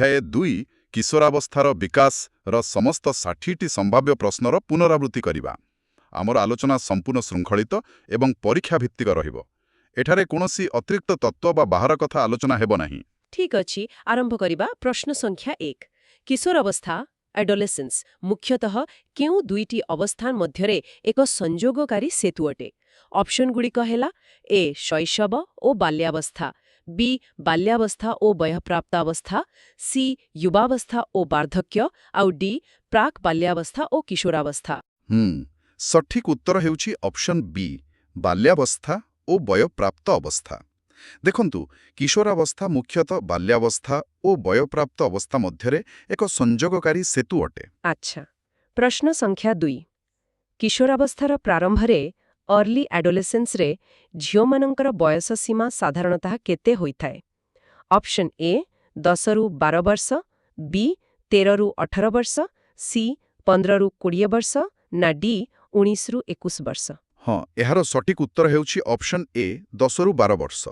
अध्याय 2 किशोरावस्थार विकासर समस्त 60टी संभाव्य प्रश्नर पुनरावृत्ति करिबा। आमर आलोचना संपूर्ण श्रृंखलित एवं परीक्षा भित्तिक रहिबो। एठारे कोनोसी अतिरिक्त तत्व बा बाहर कथा आलोचना हेबो नाही। ठीक अछि, आरंभ करिबा। प्रश्न संख्या 1 किशोरावस्था एडोलेसेंस मुख्यतः केउ दुईटी अवस्थान मध्यरे एक संयोगकारी सेतु अटे। ऑप्शन गुड़िक हेला ए शैशव ओ बाल्यावस्था, बी बाल्यावस्था ओ वयःप्राप्तावस्था, सी युवावस्था ओ वार्धक्य आउ डी प्राक बाल्यावस्था ओ किशोरावस्था। सठिक उत्तर हेउछि ऑप्शन बी बाल्यावस्था ओ वयःप्राप्त अवस्था। देखंतु किशोरावस्था मुख्यतः बाल्यावस्था ओ वयःप्राप्त अवस्था मध्यरे एक संयोगकारी सेतु अटे। अच्छा, प्रश्न संख्या 2 किशोरावस्थार प्रारंभरे अर्ली एडोलेसेंस रे झियोमानंकर बयस सीमा साधारणतः केते होइथाय? ऑप्शन ए 10 रु 12 वर्ष, बी 13 रु 18 वर्ष, सी 15 रु 20 वर्ष ना डी 19 रु 21 वर्ष। हाँ, एहार सठिक उत्तर हेउछि ऑप्शन ए 10 रु 12 वर्ष।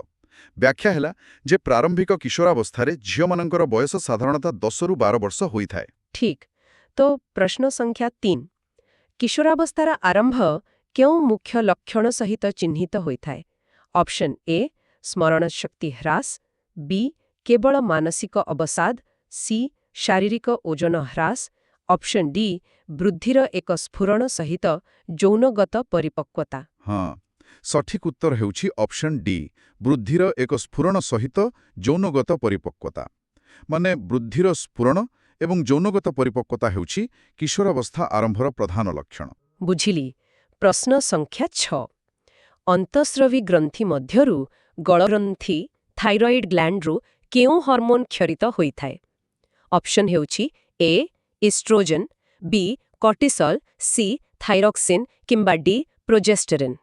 व्याख्या हैला जे प्रारंभिक किशोरावस्थारे झियोमानंकर बयस साधारणतः 10 रु 12 वर्ष होइथाय। ठीक, तो प्रश्न संख्या 3 किशोरावस्थार आरंभ केउ मुख्य लक्षण सहित चिह्नित होइथाय? ऑप्शन ए स्मरण शक्ति ह्रास, बी केवल मानसिक अवसाद, सी शारीरिक ओजन ह्रास, ऑप्शन डी वृद्धिर एक स्फुरण सहित यौनगत परिपक्वता। हाँ, सठिक उत्तर हेउछि ऑप्शन डी वृद्धिर एक स्फुरण सहित यौनगत परिपक्वता। माने वृद्धिर स्फुरण एवं यौनगत परिपक्वता हेउछि किशोरावस्था आरंभर प्रधान लक्षण। बुझिली। प्रश्न संख्या 6 अंतःस्रवी ग्रंथि मध्यरु गलग्रंथि थाइरॉइड ग्लैंडरु केउ हार्मोन क्षरित होइथाय? ऑप्शन हेउछि ए इस्ट्रोजन, बी कॉर्टिसोल, सी थाइरोक्सिन किंबा डी प्रोजेस्टेरोन।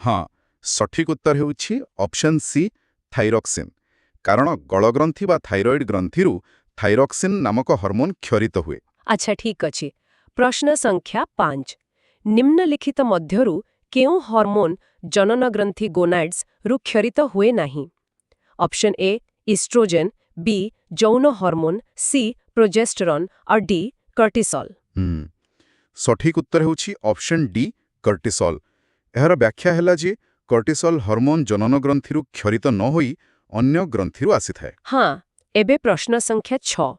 हाँ, सठिक उत्तर हेउछि ऑप्शन सी थाइरोक्सिन। कारण गलग्रंथि बा थाइरॉइड ग्रंथिरु थाइरोक्सिन नामक हार्मोन क्षरित हुए। अच्छा, ठीक अछि। प्रश्न संख्या 5 निम्नलिखित मध्यरु केउ हार्मोन जनन ग्रंथि गोनाड्स रु क्षरित हुए नाही? ऑप्शन ए इस्ट्रोजन, बी यौन हार्मोन, सी प्रोजेस्टेरोन और डी कॉर्टिसोल। सठिक उत्तर हेउछि ऑप्शन डी कॉर्टिसोल। एहार व्याख्या हैला जे कॉर्टिसोल हार्मोन जनन ग्रंथिरु क्षरित न होई अन्य ग्रंथिरु आसीथाय। हाँ, एबे प्रश्न संख्या 6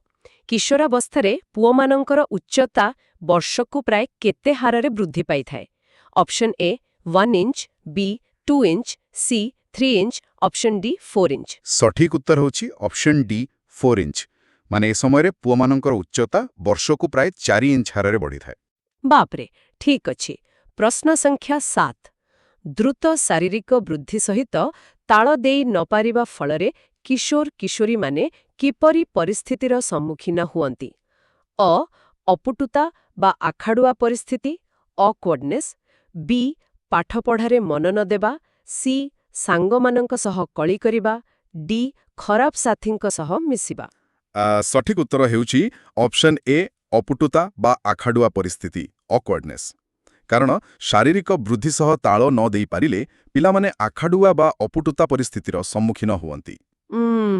किशोरावस्थारे पुओमानंकर उच्चता वर्षकु प्राय केते हाररे वृद्धि पाइथाय? Option A 1 inch, B 2 inch, C 3 inch, option D 4 inch. सठिक उत्तर होछि ऑप्शन डी 4 इंच। माने ए समय पुओमानंकर उच्चता वर्षकु प्राय 4 इंच हाररे बढ़िथाय। बापरे, ठीक अछि। प्रश्न संख्या 7 द्रुत शारीरिक वृद्धि सहित ताल देई न पारिबा फलरे किशोर किशोरी माने किपरि परिस्थितिर सम्मुखीन हुअन्ति? अ अपुटुता बा आखाडुआ परिस्थिति ऑकवर्डनेस, बी पाठ पढ़ारे मन न देबा, सी सांगमानंक सह कଳି करिबा, डी खराब साथींक सह मिसिबा। सठिक उत्तर हेउछि ऑप्शन ए अपुटुता बा आखाडुआ परिस्थिति ऑकवर्डनेस। कारण शारीरिक वृद्धि सह ताल न देई पारिले पिलामाने आखाडुआ बा अपुटुता परिस्थितिर सम्मुखीन हुअन्ति।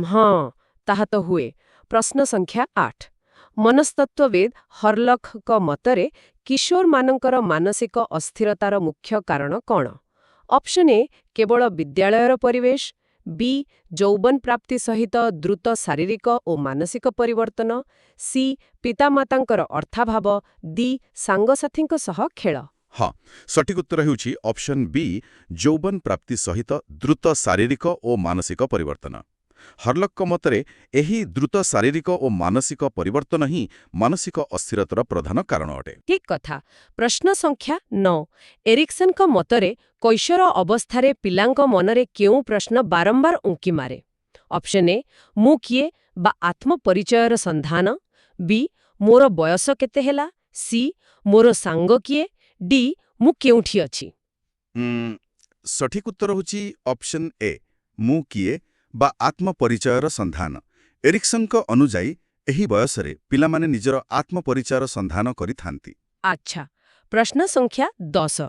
हाँ, ताहा तो हुए। प्रश्न संख्या 8 मनस्तत्ववेद हर्लख मतरे किशोर मानंकर मानसिक अस्थिरतार मुख्य कारण कौन? ऑप्शन ए केवल विद्यालयर परिवेश, बी यौवन प्राप्ति सहित द्रुत शारीरिक और मानसिक परिवर्तन, सी पितामातांकर अर्थाभाव, डी सांगसाथींक सह खेल। हाँ, सठिक उत्तर हेउछि ऑप्शन बी यौवन प्राप्ति सहित द्रुत शारीरिक और मानसिक परिवर्तन। हर्लक मतरे एही द्रुत शारीरिक और मानसिक परिवर्तन ही मानसिक अस्थिरतार प्रधान कारण अटे। ठीक कथा। प्रश्न संख्या 9 एरिक्सन मतरे कैशोर अवस्थारे पिलांक मनरे केउ प्रश्न बारंबार उंकी मारे? ऑप्शन ए मु किए बा आत्मपरिचयर संधान, बी मोर बयस केते हेला, सी मोर सांग किए, डी मु केउठी अछि। सठिक उत्तर होछि ऑप्शन ए मु किए बा आत्मपरिचयर संधान। एरिक्सनक अनुजाई एही बयसरे पिलामाने निजर आत्मपरिचयर संधान करिथांती। अच्छा, प्रश्न संख्या 10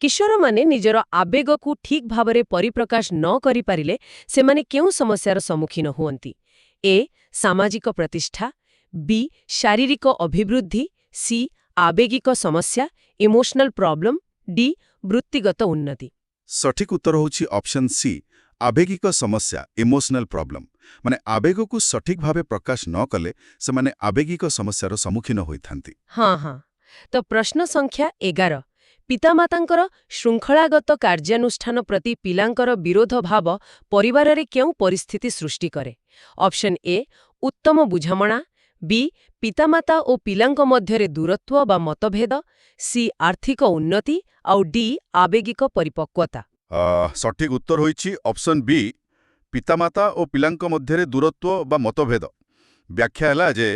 किशोर माने निजर आवेग को ठीक भावरे परिप्रकाश न करि पारिले से माने केउ समस्यार सम्मुखीन हुअन्ति? ए ସାମାଜିକ ପ୍ରତିଷ୍ଠା, ବି ଶାରୀରିକ ଅଭିବୃଦ୍ଧି, ସି ଆବେଗିକ ସମସ୍ୟା ଇମୋଶନାଲ ପ୍ରୋବ୍ଲେମ, ଡି ବୃତ୍ତିଗତ ଉନ୍ନତି। ସଠିକ ଉତ୍ତର ହେଉଛି ଅପସନ୍ ସି ଆବେଗିକ ସମସ୍ୟା ଇମୋଶନାଲ ପ୍ରୋବ୍ଲେମ। ମାନେ ଆବେଗକୁ ସଠିକ ଭାବେ ପ୍ରକାଶ ନ କଲେ ସେମାନେ ଆବେଗିକ ସମସ୍ୟାର ସମ୍ମୁଖୀନ ହୋଇଥାନ୍ତି। ହଁ। ତ ପ୍ରଶ୍ନ ସଂଖ୍ୟା 11 ପିତାମାତାଙ୍କର ଶୃଙ୍ଖଳାଗତ କାର୍ଯ୍ୟାନୁଷ୍ଠାନ ପ୍ରତି ପିଲାଙ୍କର ବିରୋଧ ଭାବ ପରିବାରରେ କେଉଁ ପରିସ୍ଥିତି ସୃଷ୍ଟି କରେ? ଅପସନ୍ ଏ ଉତ୍ତମ ବୁଝାମଣା, ବି ପିତାମାତା ଓ ପିଲାଙ୍କ ମଧ୍ୟରେ ଦୂରତ୍ୱ ବା ମତଭେଦ, ସି ଆର୍ଥିକ ଉନ୍ନତି, ଆଉ ଡି ଆବେଗିକ ପରିପକ୍ୱତା। ସଠିକ ଉତ୍ତର ହୋଇଛି ଅପସନ୍ ବି ପିତାମାତା ଓ ପିଲାଙ୍କ ମଧ୍ୟରେ ଦୂରତ୍ୱ ବା ମତଭେଦ। ବ୍ୟାଖ୍ୟା ହେଲା ଯେ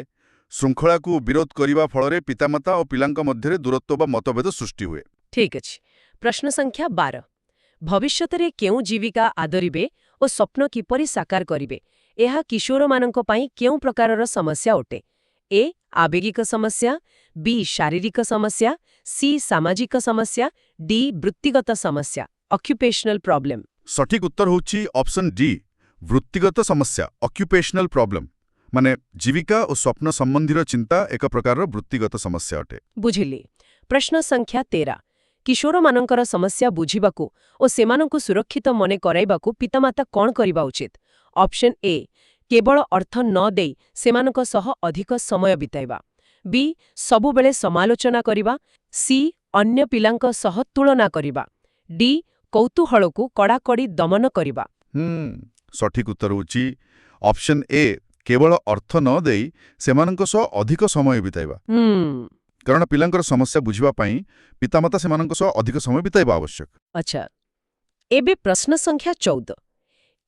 ଶୃଙ୍ଖଳାକୁ ବିରୋଧ କରିବା ଫଳରେ ପିତାମାତା ଓ ପିଲାଙ୍କ ମଧ୍ୟରେ ଦୂରତ୍ୱ ବା ମତଭେଦ ସୃଷ୍ଟି ହୁଏ। ଠିକ୍ ଅଛି। ପ୍ରଶ୍ନ ସଂଖ୍ୟା 12 ଭବିଷ୍ୟତରେ କେଉଁ ଜୀବିକା ଆଦରିବେ ଓ ସ୍ୱପ୍ନ କିପରି ସାକାର କରିବେ? ଏହା କିଶୋରମାନଙ୍କ ପାଇଁ କେଉଁ ପ୍ରକାରର ସମସ୍ୟା ଅଟେ? ଏ ଆବେଗିକ ସମସ୍ୟା, ବି ଶାରୀରିକ ସମସ୍ୟା, ସି ସାମାଜିକ ସମସ୍ୟା, ଡି ବୃତ୍ତିଗତ ସମସ୍ୟା ଅକ୍ୟୁପେସନାଲ ପ୍ରୋବ୍ଲେମ। ସଠିକ ଉତ୍ତର ହେଉଛି ଅପସନ୍ ଡି ବୃତ୍ତିଗତ ସମସ୍ୟା ଅକ୍ୟୁପେସନାଲ ପ୍ରୋବ୍ଲେମ। ମାନେ ଜୀବିକା ଓ ସ୍ୱପ୍ନ ସମ୍ବନ୍ଧୀୟ ଚିନ୍ତା ଏକ ପ୍ରକାରର ବୃତ୍ତିଗତ ସମସ୍ୟା ଅଟେ। ବୁଝିଲି। ପ୍ରଶ୍ନ ସଂଖ୍ୟା 13 କିଶୋରମାନଙ୍କର ସମସ୍ୟା ବୁଝିବାକୁ ଓ ସେମାନଙ୍କୁ ସୁରକ୍ଷିତ ମନେ କରାଇବାକୁ ପିତାମାତା କ'ଣ କରିବା ଉଚିତ? ଅପସନ୍ ଏ କେବଳ ଅର୍ଥ ନ ଦେଇ ସେମାନଙ୍କ ସହ ଅଧିକ ସମୟ ବିତାଇବା, ବି ସବୁବେଳେ ସମାଲୋଚନା କରିବା, ସି ଅନ୍ୟ ପିଲାଙ୍କ ସହ ତୁଳନା କରିବା, ଡି କୌତୂହଳକୁ କଡ଼ାକଡ଼ି ଦମନ କରିବା। ସଠିକ ଉତ୍ତର ହେଉଛି ଅପସନ୍ ଏ କେବଳ ଅର୍ଥ ନ ଦେଇ ସେମାନଙ୍କ ସହ ଅଧିକ ସମୟ ବିତାଇବା। କାରଣ ପିଲାଙ୍କର ସମସ୍ୟା ବୁଝିବା ପାଇଁ ପିତାମାତା ସେମାନଙ୍କ ସହ ଅଧିକ ସମୟ ବିତାଇବା ଆବଶ୍ୟକ। ଆଚ୍ଛା। ଏବେ ପ୍ରଶ୍ନ ସଂଖ୍ୟା 14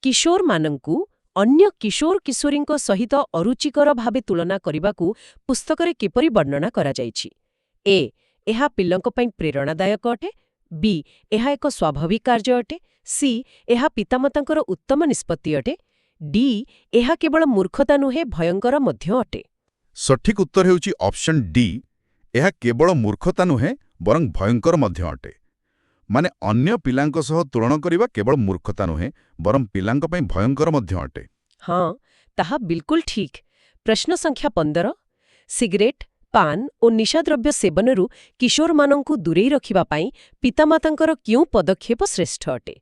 କିଶୋରମାନଙ୍କୁ ଅନ୍ୟ କିଶୋର କିଶୋରୀଙ୍କ ସହିତ ଅରୁଚିକର ଭାବେ ତୁଳନା କରିବାକୁ ପୁସ୍ତକରେ କିପରି ବର୍ଣ୍ଣନା କରାଯାଇଛି? ଏ ଏହା ପିଲାଙ୍କ ପାଇଁ ପ୍ରେରଣାଦାୟକ ଅଟେ, ବି ଏହା ଏକ ସ୍ୱାଭାବିକ କାର୍ଯ୍ୟ ଅଟେ, ସି ଏହା ପିତାମାତାଙ୍କର ଉତ୍ତମ ନିଷ୍ପତ୍ତି ଅଟେ, ଡି ଏହା କେବଳ ମୂର୍ଖତା ନୁହେଁ ଭୟଙ୍କର ମଧ୍ୟ ଅଟେ। ସଠିକ ଉତ୍ତର ହେଉଛି ଅପସନ୍ ଡି ଏହା କେବଳ ମୂର୍ଖତା ନୁହେଁ ବରଂ ଭୟଙ୍କର ମଧ୍ୟ ଅଟେ। ମାନେ ଅନ୍ୟ ପିଲାଙ୍କ ସହ ତୁଳନା କରିବା କେବଳ ମୂର୍ଖତା ନୁହେଁ ବରଂ ପିଲାଙ୍କ ପାଇଁ ଭୟଙ୍କର ମଧ୍ୟ ଅଟେ। ହଁ, ତାହା ବିଲକୁଲ ଠିକ୍। ପ୍ରଶ୍ନ ସଂଖ୍ୟା 15 ସିଗାରେଟ୍, ପାନ୍ ଓ ନିଶାଦ୍ରବ୍ୟ ସେବନରୁ କିଶୋରମାନଙ୍କୁ ଦୂରେଇ ରଖିବା ପାଇଁ ପିତାମାତାଙ୍କର କେଉଁ ପଦକ୍ଷେପ ଶ୍ରେଷ୍ଠ ଅଟେ?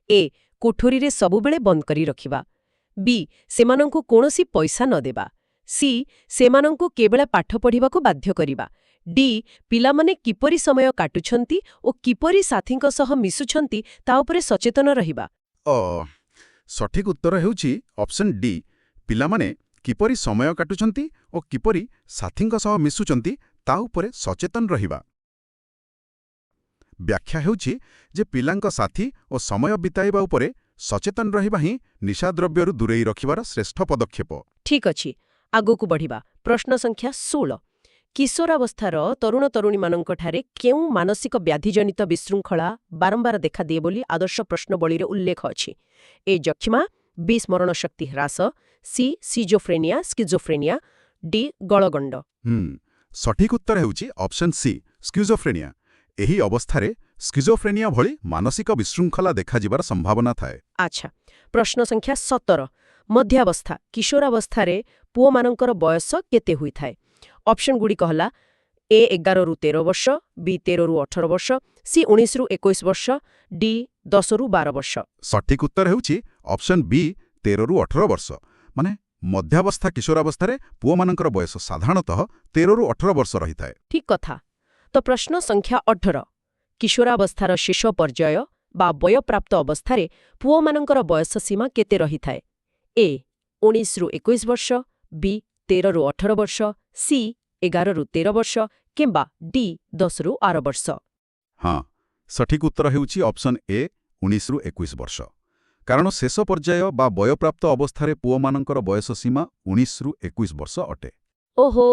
ଏ କୋଠରୀରେ ସବୁବେଳେ ବନ୍ଦ କରି ରଖିବା, ବି ସେମାନଙ୍କୁ କୌଣସି ପଇସା ନ ଦେବା, ସି ସେମାନଙ୍କୁ କେବଳ ପାଠ ପଢ଼ିବାକୁ ବାଧ୍ୟ କରିବା, ଡି ପିଲାମାନେ କିପରି ସମୟ କାଟୁଛନ୍ତି ଓ କିପରି ସାଥୀଙ୍କ ସହ ମିଶୁଛନ୍ତି ତା ଉପରେ ସଚେତନ ରହିବା। ସଠିକ ଉତ୍ତର ହେଉଛି ଅପସନ୍ ଡି ପିଲାମାନେ କିପରି ସମୟ କାଟୁଛନ୍ତି ଓ କିପରି ସାଥୀଙ୍କ ସହ ମିଶୁଛନ୍ତି ତା ଉପରେ ସଚେତନ ରହିବା। ବ୍ୟାଖ୍ୟା ହେଉଛି ଯେ ପିଲାଙ୍କ ସାଥୀ ଓ ସମୟ ବିତାଇବା ଉପରେ ସଚେତନ ରହିବା ହିଁ ନିଶାଦ୍ରବ୍ୟରୁ ଦୂରେଇ ରଖିବାର ଶ୍ରେଷ୍ଠ ପଦକ୍ଷେପ। ଠିକ୍ ଅଛି, ଆଗକୁ ବଢ଼ିବା। ପ୍ରଶ୍ନ ସଂଖ୍ୟା 16 କିଶୋରାବସ୍ଥାର ତରୁଣ ତରୁଣୀମାନଙ୍କଠାରେ କେଉଁ ମାନସିକ ବ୍ୟାଧିଜନିତ ବିଶୃଙ୍ଖଳା ବାରମ୍ବାର ଦେଖାଦିଏ ବୋଲି ଆଦର୍ଶ ପ୍ରଶ୍ନବଳୀରେ ଉଲ୍ଲେଖ ଅଛି? ଏ ଯକ୍ଷ୍ମା, ବି ସ୍ମରଣ ଶକ୍ତି ହ୍ରାସ, ସି ସିଜୋଫ୍ରେନିଆ ସ୍କିଜୋଫ୍ରେନିଆ, ଡି ଗଳଗଣ୍ଡ। ସଠିକ ଉତ୍ତର ହେଉଛି ଅପସନ୍ ସି ସ୍କିଜୋଫ୍ରେନିଆ। ଏହି ଅବସ୍ଥାରେ ସ୍କିଜୋଫ୍ରେନିଆ ଭଳି ମାନସିକ ବିଶୃଙ୍ଖଳା ଦେଖାଯିବାର ସମ୍ଭାବନା ଥାଏ। ଆଚ୍ଛା। ପ୍ରଶ୍ନ ସଂଖ୍ୟା 17 ମଧ୍ୟାବସ୍ଥା କିଶୋରାବସ୍ଥାରେ ପୁଅମାନଙ୍କର ବୟସ କେତେ ହୋଇଥାଏ? ଅପସନ୍ଗୁଡ଼ିକ ହେଲା ଏ 11ରୁ 13 ବର୍ଷ, ବି 13ରୁ 18 ବର୍ଷ, ସି 19ରୁ 21 ବର୍ଷ, ଡି 10ରୁ 12 ବର୍ଷ। ସଠିକ ଉତ୍ତର ହେଉଛି ଅପସନ୍ ବି 13ରୁ 18 ବର୍ଷ। ମାନେ ମଧ୍ୟାବସ୍ଥା କିଶୋରାବସ୍ଥାରେ ପୁଅମାନଙ୍କର ବୟସ ସାଧାରଣତଃ 13ରୁ 18 ବର୍ଷ ରହିଥାଏ। ଠିକ୍ କଥା। ତ ପ୍ରଶ୍ନ ସଂଖ୍ୟା 18 କିଶୋରାବସ୍ଥାର ଶେଷ ପର୍ଯ୍ୟାୟ ବା ବୟପ୍ରାପ୍ତ ଅବସ୍ଥାରେ ପୁଅମାନଙ୍କର ବୟସ ସୀମା କେତେ ରହିଥାଏ? ଏ 19ରୁ 21 ବର୍ଷ, ବି 13ରୁ 18 ବର୍ଷ, ସି 11ରୁ 13 ବର୍ଷ କିମ୍ବା ଡି 10ରୁ 12 ବର୍ଷ। ହଁ, ସଠିକ ଉତ୍ତର ହେଉଛି ଅପସନ୍ ଏ 19ରୁ 21 ବର୍ଷ। କାରଣ ଶେଷ ପର୍ଯ୍ୟାୟ ବା ବୟପ୍ରାପ୍ତ ଅବସ୍ଥାରେ ପୁଅମାନଙ୍କର ବୟସ ସୀମା 19ରୁ 21 ବର୍ଷ ଅଟେ। ଓହୋ,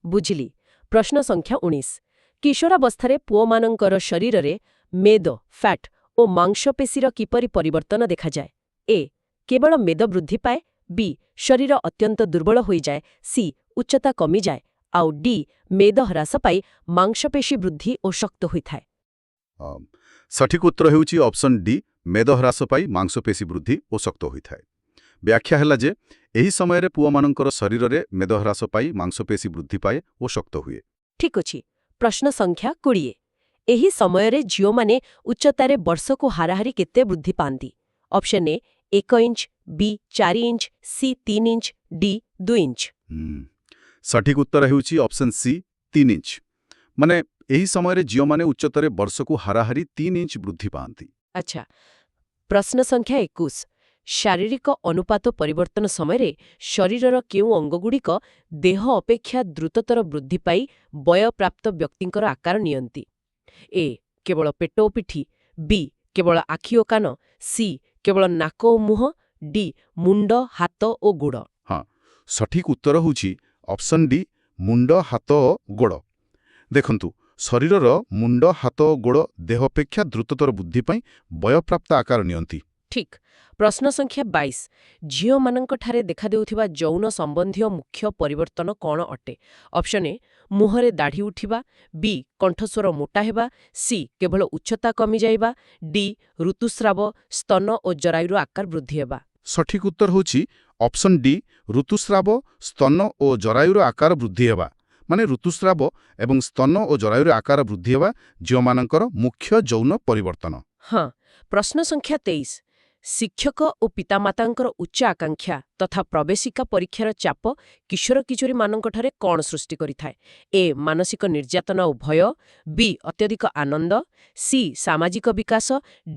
ବୁଝିଲି। ପ୍ରଶ୍ନ ସଂଖ୍ୟା 19 କିଶୋରାବସ୍ଥାରେ ପୁଅମାନଙ୍କର ଶରୀରରେ ମେଦ ଫ୍ୟାଟ୍ ଓ ମାଂସପେଶୀର କିପରି ପରିବର୍ତ୍ତନ ଦେଖାଯାଏ? ଏ କେବଳ ମେଦ ବୃଦ୍ଧି ପାଏ, ବି ଶରୀର ଅତ୍ୟନ୍ତ ଦୁର୍ବଳ ହୋଇଯାଏ, ସି ଉଚ୍ଚତା କମିଯାଏ, ଆଉ ଡି ମେଦ ହ୍ରାସ ପାଇ ମାଂସପେଶୀ ବୃଦ୍ଧି ଓ ଶକ୍ତ ହୋଇଥାଏ। ସଠିକ ଉତ୍ତର ହେଉଛି ଅପସନ୍ ଡି ମେଦ ହ୍ରାସ ପାଇ ମାଂସପେଶୀ ବୃଦ୍ଧି ଓ ଶକ୍ତ ହୋଇଥାଏ। ବ୍ୟାଖ୍ୟା ହେଲା ଯେ ଏହି ସମୟରେ ପୁଅମାନଙ୍କର ଶରୀରରେ ମେଦହ୍ରାସ ପାଇ ମାଂସପେଶୀ ବୃଦ୍ଧି ପାଏ ଓ ଶକ୍ତ ହୁଏ। ଠିକ୍ ଅଛି। ପ୍ରଶ୍ନ ସଂଖ୍ୟା 20। ଏହି ସମୟରେ ଝିଅମାନେ ଉଚ୍ଚତାରେ ବର୍ଷକୁ ହାରାହାରି କେତେ ବୃଦ୍ଧି ପାଆନ୍ତି? Option A 1 inch, B 4 inch, C 3 inch, D 2 inch. ସଠିକ୍ ଉତ୍ତର ହେଉଛି ଅପସନ୍ ସି 3 ଇଞ୍ଚ। ମାନେ ଏହି ସମୟରେ ଝିଅମାନେ ଉଚ୍ଚତାରେ ବର୍ଷକୁ ହାରାହାରି 3 ଇଞ୍ଚ ବୃଦ୍ଧି ପାଆନ୍ତି। ଆଚ୍ଛା। ପ୍ରଶ୍ନ ସଂଖ୍ୟା 21। ଶାରୀରିକ ଅନୁପାତ ପରିବର୍ତ୍ତନ ସମୟରେ ଶରୀରର କେଉଁ ଅଙ୍ଗଗୁଡ଼ିକ ଦେହ ଅପେକ୍ଷା ଦ୍ରୁତତର ବୃଦ୍ଧି ପାଇ ବୟପ୍ରାପ୍ତ ବ୍ୟକ୍ତିଙ୍କର ଆକାର ନିଅନ୍ତି? ଏ କେବଳ ପେଟ ଓ ପିଠି, ବି କେବଳ ଆଖି ଓ କାନ, ସି କେବଳ ନାକ ଓ ମୁହଁ, ଡି ମୁଣ୍ଡ, ହାତ ଓ ଗୋଡ଼। ହଁ, ସଠିକ୍ ଉତ୍ତର ହେଉଛି ଅପସନ୍ ଡି ମୁଣ୍ଡ, ହାତ ଓ ଗୋଡ଼। ଦେଖନ୍ତୁ, ଶରୀରର ମୁଣ୍ଡ, ହାତ ଓ ଗୋଡ଼ ଦେହ ଅପେକ୍ଷା ଦ୍ରୁତତର ବୃଦ୍ଧି ପାଇଁ ବୟପ୍ରାପ୍ତ ଆକାର ନିଅନ୍ତି। ଠିକ୍। ପ୍ରଶ୍ନ ସଂଖ୍ୟା 22। ଝିଅମାନଙ୍କଠାରେ ଦେଖାଦେଉଥିବା ଯୌନ ସମ୍ବନ୍ଧୀୟ ମୁଖ୍ୟ ପରିବର୍ତ୍ତନ କ'ଣ ଅଟେ? ଅପସନ୍ ଏ ମୁହଁରେ ଦାଢ଼ି ଉଠିବା, ବି କଣ୍ଠସ୍ୱର ମୋଟା ହେବା, ସି କେବଳ ଉଚ୍ଚତା କମିଯାଇବା, ଡି ଋତୁସ୍ରାବ, ସ୍ତନ ଓ ଜରାୟୁର ଆକାର ବୃଦ୍ଧି ହେବା। ସଠିକ୍ ଉତ୍ତର ହେଉଛି ଅପସନ୍ ଡି ଋତୁସ୍ରାବ, ସ୍ତନ ଓ ଜରାୟୁର ଆକାର ବୃଦ୍ଧି ହେବା। ମାନେ ଋତୁସ୍ରାବ ଏବଂ ସ୍ତନ ଓ ଜରାୟୁର ଆକାର ବୃଦ୍ଧି ହେବା ଝିଅମାନଙ୍କର ମୁଖ୍ୟ ଯୌନ ପରିବର୍ତ୍ତନ। ହଁ। ପ୍ରଶ୍ନ ସଂଖ୍ୟା 23। ଶିକ୍ଷକ ଓ ପିତାମାତାଙ୍କର ଉଚ୍ଚ ଆକାଂକ୍ଷା ତଥା ପ୍ରବେଶିକା ପରୀକ୍ଷାର ଚାପ କିଶୋର କିଶୋରୀମାନଙ୍କଠାରେ କ'ଣ ସୃଷ୍ଟି କରିଥାଏ? ଏ ମାନସିକ ନିର୍ଯାତନା ଓ ଭୟ, ବି ଅତ୍ୟଧିକ ଆନନ୍ଦ, ସି ସାମାଜିକ ବିକାଶ,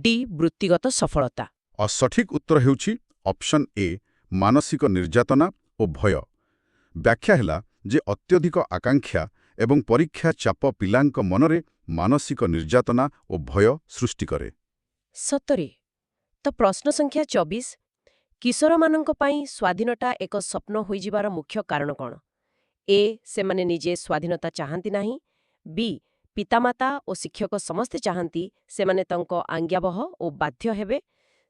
ଡି ବୃତ୍ତିଗତ ସଫଳତା। ସଠିକ୍ ଉତ୍ତର ହେଉଛି ଅପସନ୍ ଏ ମାନସିକ ନିର୍ଯାତନା ଓ ଭୟ। ବ୍ୟାଖ୍ୟା ହେଲା ଯେ ଅତ୍ୟଧିକ ଆକାଂକ୍ଷା ଏବଂ ପରୀକ୍ଷା ଚାପ ପିଲାଙ୍କ ମନରେ ମାନସିକ ନିର୍ଯାତନା ଓ ଭୟ ସୃଷ୍ଟି କରେ। ସତରେ? ତ ପ୍ରଶ୍ନ ସଂଖ୍ୟା 24। କିଶୋରମାନଙ୍କ ପାଇଁ ସ୍ୱାଧୀନତା ଏକ ସ୍ୱପ୍ନ ହୋଇଯିବାର ମୁଖ୍ୟ କାରଣ କ'ଣ? ଏ ସେମାନେ ନିଜେ ସ୍ୱାଧୀନତା ଚାହାନ୍ତି ନାହିଁ, ବି ପିତାମାତା ଓ ଶିକ୍ଷକ ସମସ୍ତେ ଚାହାନ୍ତି ସେମାନେ ତାଙ୍କ ଆଜ୍ଞାବହ ଓ ବାଧ୍ୟ ହେବେ,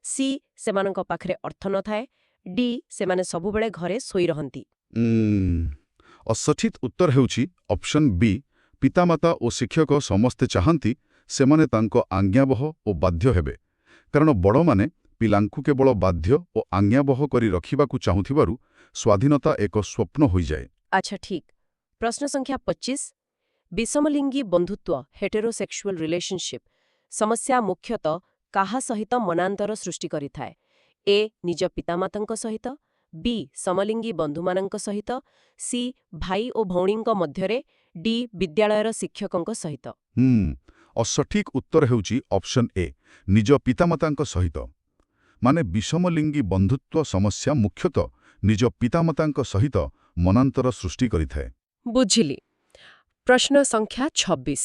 ସି ସେମାନଙ୍କ ପାଖରେ ଅର୍ଥ ନଥାଏ, ଡି ସେମାନେ ସବୁବେଳେ ଘରେ ଶୋଇ ରହନ୍ତି। ସଠିକ୍ ଉତ୍ତର ହେଉଛି ଅପସନ୍ ବି ପିତାମାତା ଓ ଶିକ୍ଷକ ସମସ୍ତେ ଚାହାନ୍ତି ସେମାନେ ତାଙ୍କ ଆଜ୍ଞାବହ ଓ ବାଧ୍ୟ ହେବେ। କାରଣ ବଡ଼ମାନେ ପିଲାଙ୍କୁ କେବଳ ବାଧ୍ୟ ଓ ଆଜ୍ଞାବହ କରି ରଖିବାକୁ ଚାହୁଁଥିବାରୁ ସ୍ୱାଧୀନତା ଏକ ସ୍ୱପ୍ନ ହୋଇଯାଏ। ଆଚ୍ଛା, ଠିକ୍। ପ୍ରଶ୍ନ ସଂଖ୍ୟା 25। ବିଷମଲିଙ୍ଗୀ ବନ୍ଧୁତ୍ୱ ହେଟେରୋସେକ୍ସୁଆଲ ରିଲେସନସିପ୍ ସମସ୍ୟା ମୁଖ୍ୟତଃ କାହା ସହିତ ମନାନ୍ତର ସୃଷ୍ଟି କରିଥାଏ? ଏ ନିଜ ପିତାମାତାଙ୍କ ସହିତ, ବି ସମଲିଙ୍ଗୀ ବନ୍ଧୁମାନଙ୍କ ସହିତ, ସି ଭାଇ ଓ ଭଉଣୀଙ୍କ ମଧ୍ୟରେ, ଡି ବିଦ୍ୟାଳୟର ଶିକ୍ଷକଙ୍କ ସହିତ। ସଠିକ୍ ଉତ୍ତର ହେଉଛି ଅପସନ୍ ଏ ନିଜ ପିତାମାତାଙ୍କ ସହିତ। ମାନେ ବିଷମଲିଙ୍ଗୀ ବନ୍ଧୁତ୍ୱ ସମସ୍ୟା ମୁଖ୍ୟତଃ ନିଜ ପିତାମାତାଙ୍କ ସହିତ ମନାନ୍ତର ସୃଷ୍ଟି କରିଥାଏ। ବୁଝିଲି। ପ୍ରଶ୍ନ ସଂଖ୍ୟା 26।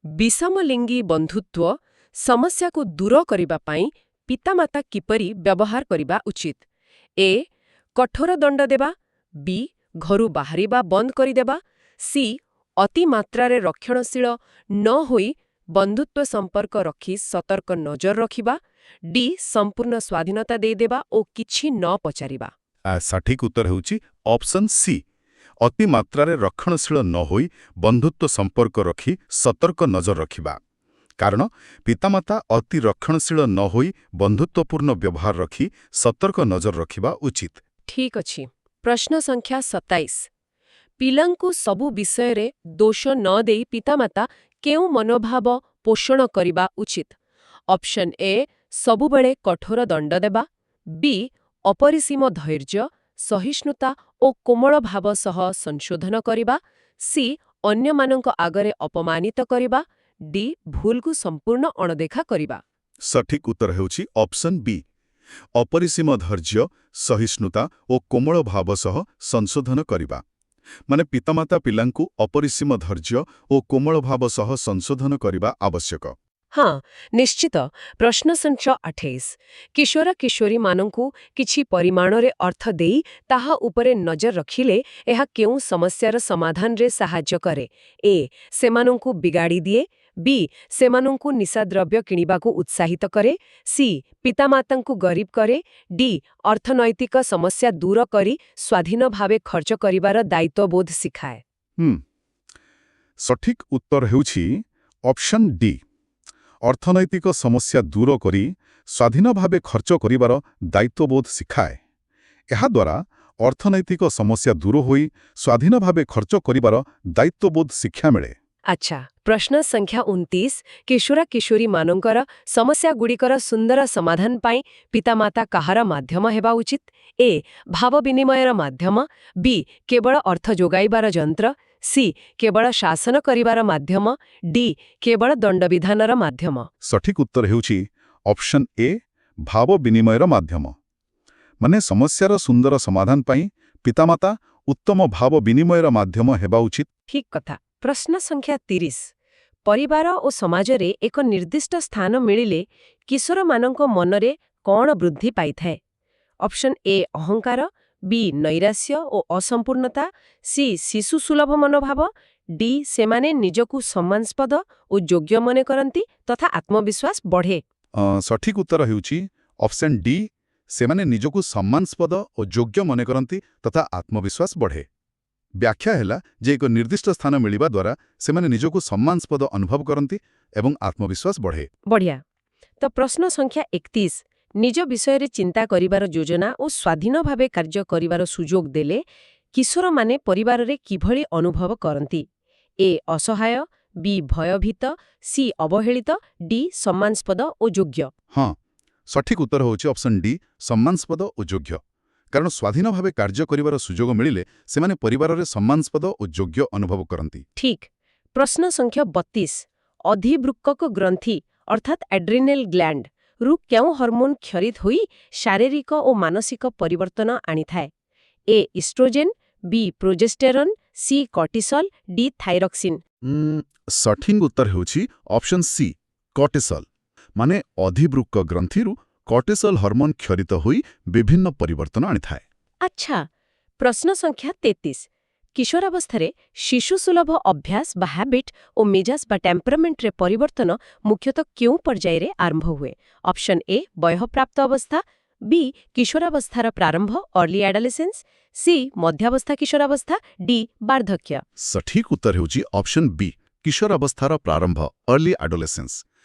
ବିଷମଲିଙ୍ଗୀ ବନ୍ଧୁତ୍ୱ ସମସ୍ୟାକୁ ଦୂର କରିବା ପାଇଁ ପିତାମାତା କିପରି ବ୍ୟବହାର କରିବା ଉଚିତ? ଏ କଠୋର ଦଣ୍ଡ ଦେବା, ବି ଘରୁ ବାହାରିବା ବନ୍ଦ କରିଦେବା, ସି ଅତିମାତ୍ରାରେ ରକ୍ଷଣଶୀଳ ନ ହୋଇ ବନ୍ଧୁତ୍ୱ ସମ୍ପର୍କ ରଖି ସତର୍କ ନଜର ରଖିବା, ଡି ସମ୍ପୂର୍ଣ୍ଣ ସ୍ୱାଧୀନତା ଦେଇଦେବା ଓ କିଛି ନ ପଚାରିବା। ସଠିକ୍ ଉତ୍ତର ହେଉଛି ଅପସନ୍ ସି ଅତିମାତ୍ରାରେ ରକ୍ଷଣଶୀଳ ନ ହୋଇ ବନ୍ଧୁତ୍ୱ ସମ୍ପର୍କ ରଖି ସତର୍କ ନଜର ରଖିବା। କାରଣ ପିତାମାତା ଅତି ରକ୍ଷଣଶୀଳ ନ ହୋଇ ବନ୍ଧୁତ୍ୱପୂର୍ଣ୍ଣ ବ୍ୟବହାର ରଖି ସତର୍କ ନଜର ରଖିବା ଉଚିତ। ଠିକ୍ ଅଛି। ପ୍ରଶ୍ନ ସଂଖ୍ୟା 27। ପିଲାଙ୍କୁ ସବୁ ବିଷୟରେ ଦୋଷ ନ ଦେଇ ପିତାମାତା କେଉଁ ମନୋଭାବ ପୋଷଣ କରିବା ଉଚିତ? ଅପସନ୍ ଏ ସବୁବେଳେ କଠୋର ଦଣ୍ଡ ଦେବା, ବି ଅପରିସୀମ ଧୈର୍ଯ୍ୟ, ସହିଷ୍ଣୁତା ଓ କୋମଳ ଭାବ ସହ ସଂଶୋଧନ କରିବା, ସି ଅନ୍ୟମାନଙ୍କ ଆଗରେ ଅପମାନିତ କରିବା, ଡି ଭୁଲକୁ ସମ୍ପୂର୍ଣ୍ଣ ଅଣଦେଖା କରିବା। ସଠିକ୍ ଉତ୍ତର ହେଉଛି ଅପସନ୍ ବି ଅପରିସୀମ ଧୈର୍ଯ୍ୟ, ସହିଷ୍ଣୁତା ଓ କୋମଳ ଭାବ ସହ ସଂଶୋଧନ କରିବା। ମାନେ ପିତାମାତା ପିଲାଙ୍କୁ ଅପରିସୀମ ଧୈର୍ଯ୍ୟ ଓ କୋମଳ ଭାବ ସହ ସଂଶୋଧନ କରିବା ଆବଶ୍ୟକ। ହଁ, ନିଶ୍ଚିତ। ପ୍ରଶ୍ନ ସଂଖ୍ୟା 28। କିଶୋର କିଶୋରୀମାନଙ୍କୁ କିଛି ପରିମାଣରେ ଅର୍ଥ ଦେଇ ତାହା ଉପରେ ନଜର ରଖିଲେ ଏହା କେଉଁ ସମସ୍ୟାର ସମାଧାନରେ ସାହାଯ୍ୟ କରେ? ଏ ସେମାନଙ୍କୁ ବିଗାଡ଼ି ଦିଏ, ବି ସେମାନଙ୍କୁ ନିଶାଦ୍ରବ୍ୟ କିଣିବାକୁ ଉତ୍ସାହିତ କରେ, ସି ପିତାମାତାଙ୍କୁ ଗରିବ କରେ, ଡି ଅର୍ଥନୈତିକ ସମସ୍ୟା ଦୂର କରି ସ୍ୱାଧୀନ ଭାବେ ଖର୍ଚ୍ଚ କରିବାର ଦାୟିତ୍ୱବୋଧ ଶିଖାଏ। ସଠିକ୍ ଉତ୍ତର ହେଉଛି ଅପସନ୍ ଡି ଅର୍ଥନୈତିକ ସମସ୍ୟା ଦୂର କରି ସ୍ୱାଧୀନ ଭାବେ ଖର୍ଚ୍ଚ କରିବାର ଦାୟିତ୍ୱବୋଧ ଶିଖାଏ। ଏହାଦ୍ୱାରା ଅର୍ଥନୈତିକ ସମସ୍ୟା ଦୂର ହୋଇ ସ୍ୱାଧୀନ ଭାବେ ଖର୍ଚ୍ଚ କରିବାର ଦାୟିତ୍ୱବୋଧ ଶିକ୍ଷା ମିଳେ। ଆଚ୍ଛା, ପ୍ରଶ୍ନ ସଂଖ୍ୟା 29 କିଶୋର କିଶୋରୀମାନଙ୍କର ସମସ୍ୟାଗୁଡ଼ିକର ସୁନ୍ଦର ସମାଧାନ ପାଇଁ ପିତାମାତା କାହାର ମାଧ୍ୟମ ହେବା ଉଚିତ? ଏ. ଭାବ ବିନିମୟର ମାଧ୍ୟମ, ବି. କେବଳ ଅର୍ଥ ଯୋଗାଇବାର ଯନ୍ତ୍ର, ସି. କେବଳ ଶାସନ କରିବାର ମାଧ୍ୟମ, ଡି. କେବଳ ଦଣ୍ଡବିଧାନର ମାଧ୍ୟମ। ସଠିକ ଉତ୍ତର ହେଉଛି ଅପସନ୍ ଏ, ଭାବ ବିନିମୟର ମାଧ୍ୟମ। ମାନେ ସମସ୍ୟାର ସୁନ୍ଦର ସମାଧାନ ପାଇଁ ପିତାମାତା ଉତ୍ତମ ଭାବ ବିନିମୟର ମାଧ୍ୟମ ହେବା ଉଚିତ। ଠିକ୍ କଥା। ପ୍ରଶ୍ନ ସଂଖ୍ୟା 30 ପରିବାର ଓ ସମାଜରେ ଏକ ନିର୍ଦ୍ଦିଷ୍ଟ ସ୍ଥାନ ମିଳିଲେ କିଶୋରମାନଙ୍କ ମନରେ କ'ଣ ବୃଦ୍ଧି ପାଇଥାଏ? ଅପସନ୍ ଏ ଅହଙ୍କାର, ବି ନୈରାଶ୍ୟ ଓ ଅସମ୍ପୂର୍ଣ୍ଣତା, ସି ଶିଶୁସୁଲଭ ମନୋଭାବ, ଡି ସେମାନେ ନିଜକୁ ସମ୍ମାନସ୍ପଦ ଓ ଯୋଗ୍ୟ ମନେ କରନ୍ତି ତଥା ଆତ୍ମବିଶ୍ୱାସ ବଢ଼େ। ସଠିକ ଉତ୍ତର ହେଉଛି ଅପସନ୍ ଡି, ସେମାନେ ନିଜକୁ ସମ୍ମାନସ୍ପଦ ଓ ଯୋଗ୍ୟ ମନେ କରନ୍ତି ତଥା ଆତ୍ମବିଶ୍ୱାସ ବଢ଼େ। ବ୍ୟାଖ୍ୟା ହେଲା ଯେ ଏକ ନିର୍ଦ୍ଦିଷ୍ଟ ସ୍ଥାନ ମିଳିବା ଦ୍ୱାରା ସେମାନେ ନିଜକୁ ସମ୍ମାନସ୍ପଦ ଅନୁଭବ କରନ୍ତି ଏବଂ ଆତ୍ମବିଶ୍ୱାସ ବଢ଼େ। ବଢ଼ିଆ। ତ ପ୍ରଶ୍ନ ସଂଖ୍ୟା 31 ନିଜ ବିଷୟରେ ଚିନ୍ତା କରିବାର ଯୋଜନା ଓ ସ୍ୱାଧୀନ ଭାବେ କାର୍ଯ୍ୟ କରିବାର ସୁଯୋଗ ଦେଲେ କିଶୋରମାନେ ପରିବାରରେ କିଭଳି ଅନୁଭବ କରନ୍ତି? ଏ ଅସହାୟ, ବି ଭୟଭୀତ, ସି ଅବହେଳିତ, ଡି ସମ୍ମାନସ୍ପଦ ଓ ଯୋଗ୍ୟ। ହଁ, ସଠିକ ଉତ୍ତର ହେଉଛି ଅପସନ୍ ଡି, ସମ୍ମାନସ୍ପଦ ଓ ଯୋଗ୍ୟ। କାରଣ ସ୍ୱାଧୀନ ଭାବେ କାର୍ଯ୍ୟ କରିବାର ସୁଯୋଗ ମିଳିଲେ ସେମାନେ ପରିବାରରେ ସମ୍ମାନସ୍ପଦ ଓ ଯୋଗ୍ୟ ଅନୁଭବ କରନ୍ତି। ଠିକ୍। ପ୍ରଶ୍ନ ସଂଖ୍ୟା 32 ଅଧିବୃକ୍କକ ଗ୍ରନ୍ଥି ଅର୍ଥାତ୍ ଆଡ୍ରିନାଲ ଗ୍ଲାଣ୍ଡ ରୁ କେଉଁ ହର୍ମୋନ୍ କ୍ଷରିତ ହୋଇ ଶାରୀରିକ ଓ ମାନସିକ ପରିବର୍ତ୍ତନ ଆଣିଥାଏ? ଏ ଇଷ୍ଟ୍ରୋଜେନ୍, ବି ପ୍ରୋଜେଷ୍ଟେରନ୍, ସି କର୍ଟିସଲ୍, ଡି ଥାଇରକ୍ସିନ୍। ସଠିକ ଉତ୍ତର ହେଉଛି ଅପସନ୍ ସି, କର୍ଟିସଲ୍। ମାନେ ଅଧିବୃକ୍କ ଗ୍ରନ୍ଥିରୁ କର୍ଟିସଲ୍ ହର୍ମୋନ୍ କ୍ଷରିତ ହୋଇ ବିଭିନ୍ନ ପରିବର୍ତ୍ତନ ଆଣିଥାଏ। ଆଚ୍ଛା। ପ୍ରଶ୍ନ ସଂଖ୍ୟା 33 କିଶୋରାବସ୍ଥାରେ ଶିଶୁସୁଲଭ ଅଭ୍ୟାସ ବା ହ୍ୟାବିଟ୍ ଓ ମିଜାଜ ବା ଟେମ୍ପରାମେଣ୍ଟରେ ପରିବର୍ତ୍ତନ ମୁଖ୍ୟତଃ କେଉଁ ପର୍ଯ୍ୟାୟରେ ଆରମ୍ଭ ହୁଏ? ଅପସନ୍ ଏ ବୟଃପ୍ରାପ୍ତ ଅବସ୍ଥା, ବି କିଶୋରାବସ୍ଥାର ପ୍ରାରମ୍ଭ ଅର୍ଲି ଆଡୋଲେସେନ୍ସ, ସି ମଧ୍ୟାବସ୍ଥା କିଶୋରାବସ୍ଥା, ଡି ବାର୍ଦ୍ଧକ୍ୟ। ସଠିକ ଉତ୍ତର ହେଉଛି ଅପସନ୍ ବି, କିଶୋରାବସ୍ଥାର ପ୍ରାରମ୍ଭ ଅର୍ଲି ଆଡୋଲେସେନ୍ସ।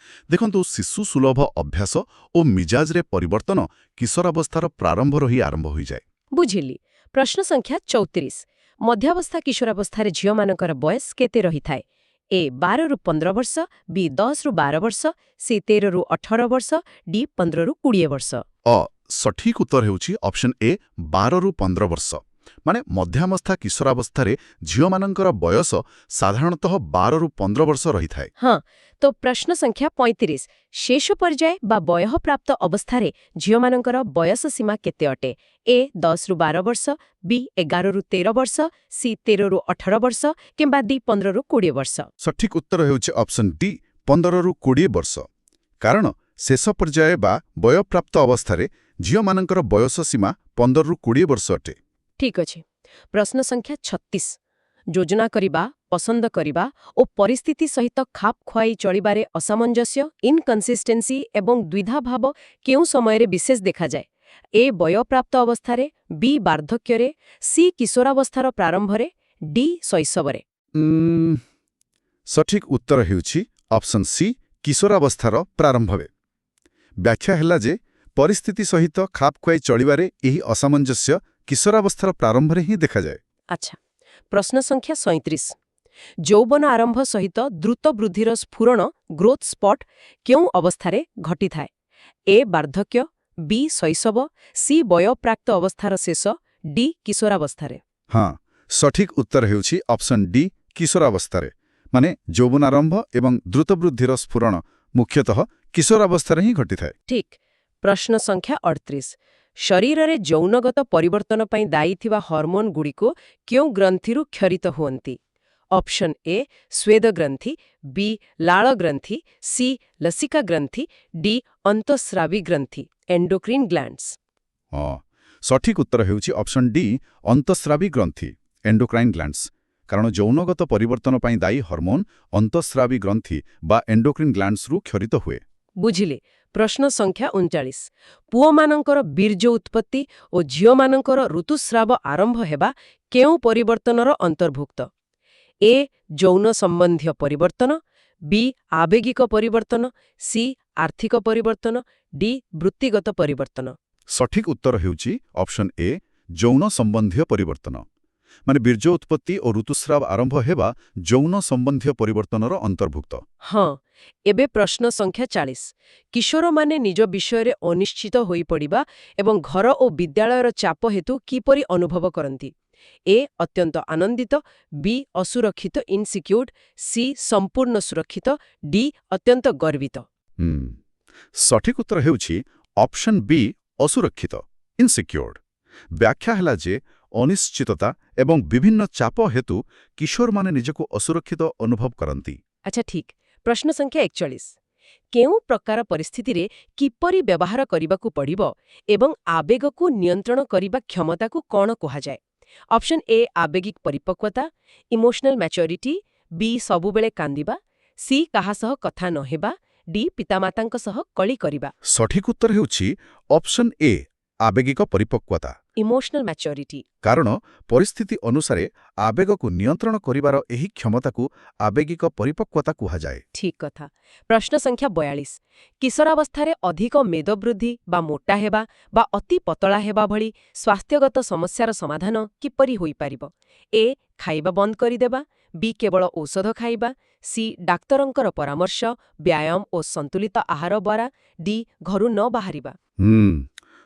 ଦେଖନ୍ତୁ, ଶିଶୁ ସୁଲଭ ଅଭ୍ୟାସ ଓ ମିଜାଜରେ ପରିବର୍ତ୍ତନ କିଶୋରାବସ୍ଥାର ପ୍ରାରମ୍ଭରୁ ହିଁ ଆରମ୍ଭ ହୋଇଯାଏ। ବୁଝିଲି। ପ୍ରଶ୍ନ ସଂଖ୍ୟା 34 ମଧ୍ୟାବସ୍ଥା କିଶୋରାବସ୍ଥାରେ ଝିଅମାନଙ୍କର ବୟସ କେତେ ରହିଥାଏ? ଏ 12ରୁ 15 ବର୍ଷ, ବି 10ରୁ 12 ବର୍ଷ, ସି 13ରୁ 18 ବର୍ଷ, ଡି 15ରୁ 20 ବର୍ଷ। ସଠିକ ଉତ୍ତର ହେଉଛି ଅପସନ୍ ଏ, 12ରୁ 15 ବର୍ଷ। ମାନେ ମଧ୍ୟାବସ୍ଥା କିଶୋରାବସ୍ଥାରେ ଝିଅମାନଙ୍କର ବୟସ ସାଧାରଣତଃ 12ରୁ 15 ବର୍ଷ ରହିଥାଏ। ହଁ, ତ ପ୍ରଶ୍ନ ସଂଖ୍ୟା 35 ଶେଷ ପର୍ଯ୍ୟାୟ ବା ବୟଃପ୍ରାପ୍ତ ଅବସ୍ଥାରେ ଝିଅମାନଙ୍କର ବୟସ ସୀମା କେତେ ଅଟେ? ଏ 10ରୁ 12 ବର୍ଷ, ବି 11ରୁ 13 ବର୍ଷ, ସି 13ରୁ 18 ବର୍ଷ କିମ୍ବା ଡି 15ରୁ 20 ବର୍ଷ। ସଠିକ ଉତ୍ତର ହେଉଛି ଅପସନ୍ ଡି, 15ରୁ 20 ବର୍ଷ। କାରଣ ଶେଷ ପର୍ଯ୍ୟାୟ ବା ବୟଃପ୍ରାପ୍ତ ଅବସ୍ଥାରେ ଝିଅମାନଙ୍କର ବୟସ ସୀମା 15ରୁ 20 ବର୍ଷ ଅଟେ। ଠିକ୍ ଅଛି। ପ୍ରଶ୍ନ ସଂଖ୍ୟା 36 ଯୋଜନା କରିବା, ପସନ୍ଦ କରିବା ଓ ପରିସ୍ଥିତି ସହିତ ଖାପ ଖୁଆଇ ଚଳିବାରେ ଅସାମଞ୍ଜସ୍ୟ ଇନକନସିଷ୍ଟେନ୍ସି ଏବଂ ଦ୍ୱିଧାଭାବ କେଉଁ ସମୟରେ ବିଶେଷ ଦେଖାଯାଏ? ଏ ବୟଃପ୍ରାପ୍ତ ଅବସ୍ଥାରେ, ବି ବାର୍ଦ୍ଧକ୍ୟରେ, ସି କିଶୋରାବସ୍ଥାର ପ୍ରାରମ୍ଭରେ, ଡି ଶୈଶବରେ। ସଠିକ ଉତ୍ତର ହେଉଛି ଅପସନ୍ ସି, କିଶୋରାବସ୍ଥାର ପ୍ରାରମ୍ଭରେ। ବ୍ୟାଖ୍ୟା ହେଲା ଯେ ପରିସ୍ଥିତି ସହିତ ଖାପ ଖୁଆଇ ଚଳିବାରେ ଏହି ଅସାମଞ୍ଜସ୍ୟ କିଶୋରାବସ୍ଥାର ପ୍ରାରମ୍ଭରେ ହିଁ ଦେଖାଯାଏ। ଆଚ୍ଛା। ପ୍ରଶ୍ନ ସଂଖ୍ୟା 37 ଯୌବନ ଆରମ୍ଭ ସହିତ ଦ୍ରୁତ ବୃଦ୍ଧିର ସ୍ଫୁରଣ ଗ୍ରୋଥ୍ ସ୍ପଟ୍ କେଉଁ ଅବସ୍ଥାରେ ଘଟିଥାଏ? ଏ ବାର୍ଦ୍ଧକ୍ୟ, ବି ଶୈଶବ, ସି ବୟଃପ୍ରାପ୍ତ ଅବସ୍ଥାର ଶେଷ, ଡି କିଶୋରାବସ୍ଥାରେ। ହଁ, ସଠିକ ଉତ୍ତର ହେଉଛି ଅପସନ୍ ଡି, କିଶୋରାବସ୍ଥାରେ। ମାନେ ଯୌବନ ଆରମ୍ଭ ଏବଂ ଦ୍ରୁତ ବୃଦ୍ଧିର ସ୍ଫୁରଣ ମୁଖ୍ୟତଃ କିଶୋରାବସ୍ଥାରେ ହିଁ ଘଟିଥାଏ। ଠିକ୍। ପ୍ରଶ୍ନ ସଂଖ୍ୟା 38 ଶରୀରରେ ଯୌନଗତ ପରିବର୍ତ୍ତନ ପାଇଁ ଦାୟୀ ଥିବା ହର୍ମୋନ୍ଗୁଡ଼ିକୁ କେଉଁ ଗ୍ରନ୍ଥିରୁ କ୍ଷରିତ ହୁଅନ୍ତି? ଅପସନ୍ ଏ ସ୍ୱେଦ ଗ୍ରନ୍ଥି, ବି ଲାଳ ଗ୍ରନ୍ଥି, ସି ଲସିକା ଗ୍ରନ୍ଥି, ଡି ଅନ୍ତଃସ୍ରାବୀ ଗ୍ରନ୍ଥି ଏଣ୍ଡୋକ୍ରିନ୍ ଗ୍ଲାଣ୍ଡସ୍। ସଠିକ ଉତ୍ତର ହେଉଛି ଅପସନ୍ ଡି, ଅନ୍ତଃସ୍ରାବୀ ଗ୍ରନ୍ଥି ଏଣ୍ଡୋକ୍ରାଇନ୍ ଗ୍ଲାଣ୍ଡସ୍। କାରଣ ଯୌନଗତ ପରିବର୍ତ୍ତନ ପାଇଁ ଦାୟୀ ହର୍ମୋନ୍ ଅନ୍ତଃସ୍ରାବୀ ଗ୍ରନ୍ଥି ବା ଏଣ୍ଡୋକ୍ରିନ୍ ଗ୍ଲାଣ୍ଡସ୍ରୁ କ୍ଷରିତ ହୁଏ। ବୁଝିଲେ। ପ୍ରଶ୍ନ ସଂଖ୍ୟା 39 ପୁଅମାନଙ୍କର ବୀର୍ଯ୍ୟ ଉତ୍ପତ୍ତି ଓ ଝିଅମାନଙ୍କର ଋତୁସ୍ରାବ ଆରମ୍ଭ ହେବା କେଉଁ ପରିବର୍ତ୍ତନର ଅନ୍ତର୍ଭୁକ୍ତ? ଏ ଯୌନ ସମ୍ବନ୍ଧୀୟ ପରିବର୍ତ୍ତନ, ବି ଆବେଗିକ ପରିବର୍ତ୍ତନ, ସି ଆର୍ଥିକ ପରିବର୍ତ୍ତନ, ଡି ବୃତ୍ତିଗତ ପରିବର୍ତ୍ତନ। ସଠିକ ଉତ୍ତର ହେଉଛି ଅପସନ୍ ଏ ଯୌନ ସମ୍ବନ୍ଧୀୟ ପରିବର୍ତ୍ତନ ମାନେ ବୀର୍ଯ୍ୟ ଉତ୍ପତ୍ତି ଓ ଋତୁସ୍ରାବ ଆରମ୍ଭ ହେବା ଯୌନ ସମ୍ବନ୍ଧୀୟ ପରିବର୍ତ୍ତନର ଅନ୍ତର୍ଭୁକ୍ତ। ହଁ, ଏବେ ପ୍ରଶ୍ନ ସଂଖ୍ୟା 40। କିଶୋରମାନେ ନିଜ ବିଷୟରେ ଅନିଶ୍ଚିତ ହୋଇପଡ଼ିବା ଏବଂ ଘର ଓ ବିଦ୍ୟାଳୟର ଚାପ ହେତୁ କିପରି ଅନୁଭବ କରନ୍ତି? ଏ ଅତ୍ୟନ୍ତ ଆନନ୍ଦିତ, ବି ଅସୁରକ୍ଷିତ ଇନସିକ୍ୟୁର୍ଡ, ସି ସମ୍ପୂର୍ଣ୍ଣ ସୁରକ୍ଷିତ, ଡି ଅତ୍ୟନ୍ତ ଗର୍ବିତ। ସଠିକ ଉତ୍ତର ହେଉଛି ଅପସନ୍ ବି ଅସୁରକ୍ଷିତ ଇନସିକ୍ୟୁର୍ଡ। ବ୍ୟାଖ୍ୟା ହେଲା ଯେ ଅନିଶ୍ଚିତତା ଏବଂ ବିଭିନ୍ନ ଚାପ ହେତୁ କିଶୋରମାନେ ନିଜକୁ ଅସୁରକ୍ଷିତ ଅନୁଭବ କରନ୍ତି। ଆଚ୍ଛା ଠିକ୍। ପ୍ରଶ୍ନ ସଂଖ୍ୟା 41। କେଉଁ ପ୍ରକାର ପରିସ୍ଥିତିରେ କିପରି ବ୍ୟବହାର କରିବାକୁ ପଡ଼ିବ ଏବଂ ଆବେଗକୁ ନିୟନ୍ତ୍ରଣ କରିବା କ୍ଷମତାକୁ କ'ଣ କୁହାଯାଏ? ଅପସନ୍ ଏ ଆବେଗିକ ପରିପକ୍ୱତା, ଇମୋସନାଲ ମ୍ୟାଚୁରିଟି, ବି ସବୁବେଳେ କାନ୍ଦିବା, ସି କାହା ସହ କଥା ନ ହେବା, ଡି ପିତାମାତାଙ୍କ ସହ କଳି କରିବା। ସଠିକ ଉତ୍ତର ହେଉଛି ଅପସନ୍ ଏ ଆବେଗିକ ପରିପକ୍ୱତା। Emotional maturity. କାରଣ ପରିସ୍ଥିତି ଅନୁସାରେ ଆବେଗକୁ ନିୟନ୍ତ୍ରଣ କରିବାର ଏହି କ୍ଷମତାକୁ ଆବେଗିକ ପରିପକ୍ୱତା କୁହାଯାଏ। ଠିକ୍ କଥା। ପ୍ରଶ୍ନ ସଂଖ୍ୟା 42। କିଶୋରାବସ୍ଥାରେ ଅଧିକ ମେଦବୃଦ୍ଧି ବା ମୋଟା ହେବା ବା ଅତି ପତଳା ହେବା ଭଳି ସ୍ୱାସ୍ଥ୍ୟଗତ ସମସ୍ୟାର ସମାଧାନ କିପରି ହୋଇପାରିବ? ଏ ଖାଇବା ବନ୍ଦ କରିଦେବା, ବି କେବଳ ଔଷଧ ଖାଇବା, ସି ଡାକ୍ତରଙ୍କର ପରାମର୍ଶ, ବ୍ୟାୟାମ ଓ ସନ୍ତୁଳିତ ଆହାର ଦ୍ୱାରା, ଡି ଘରୁ ନ ବାହାରିବା।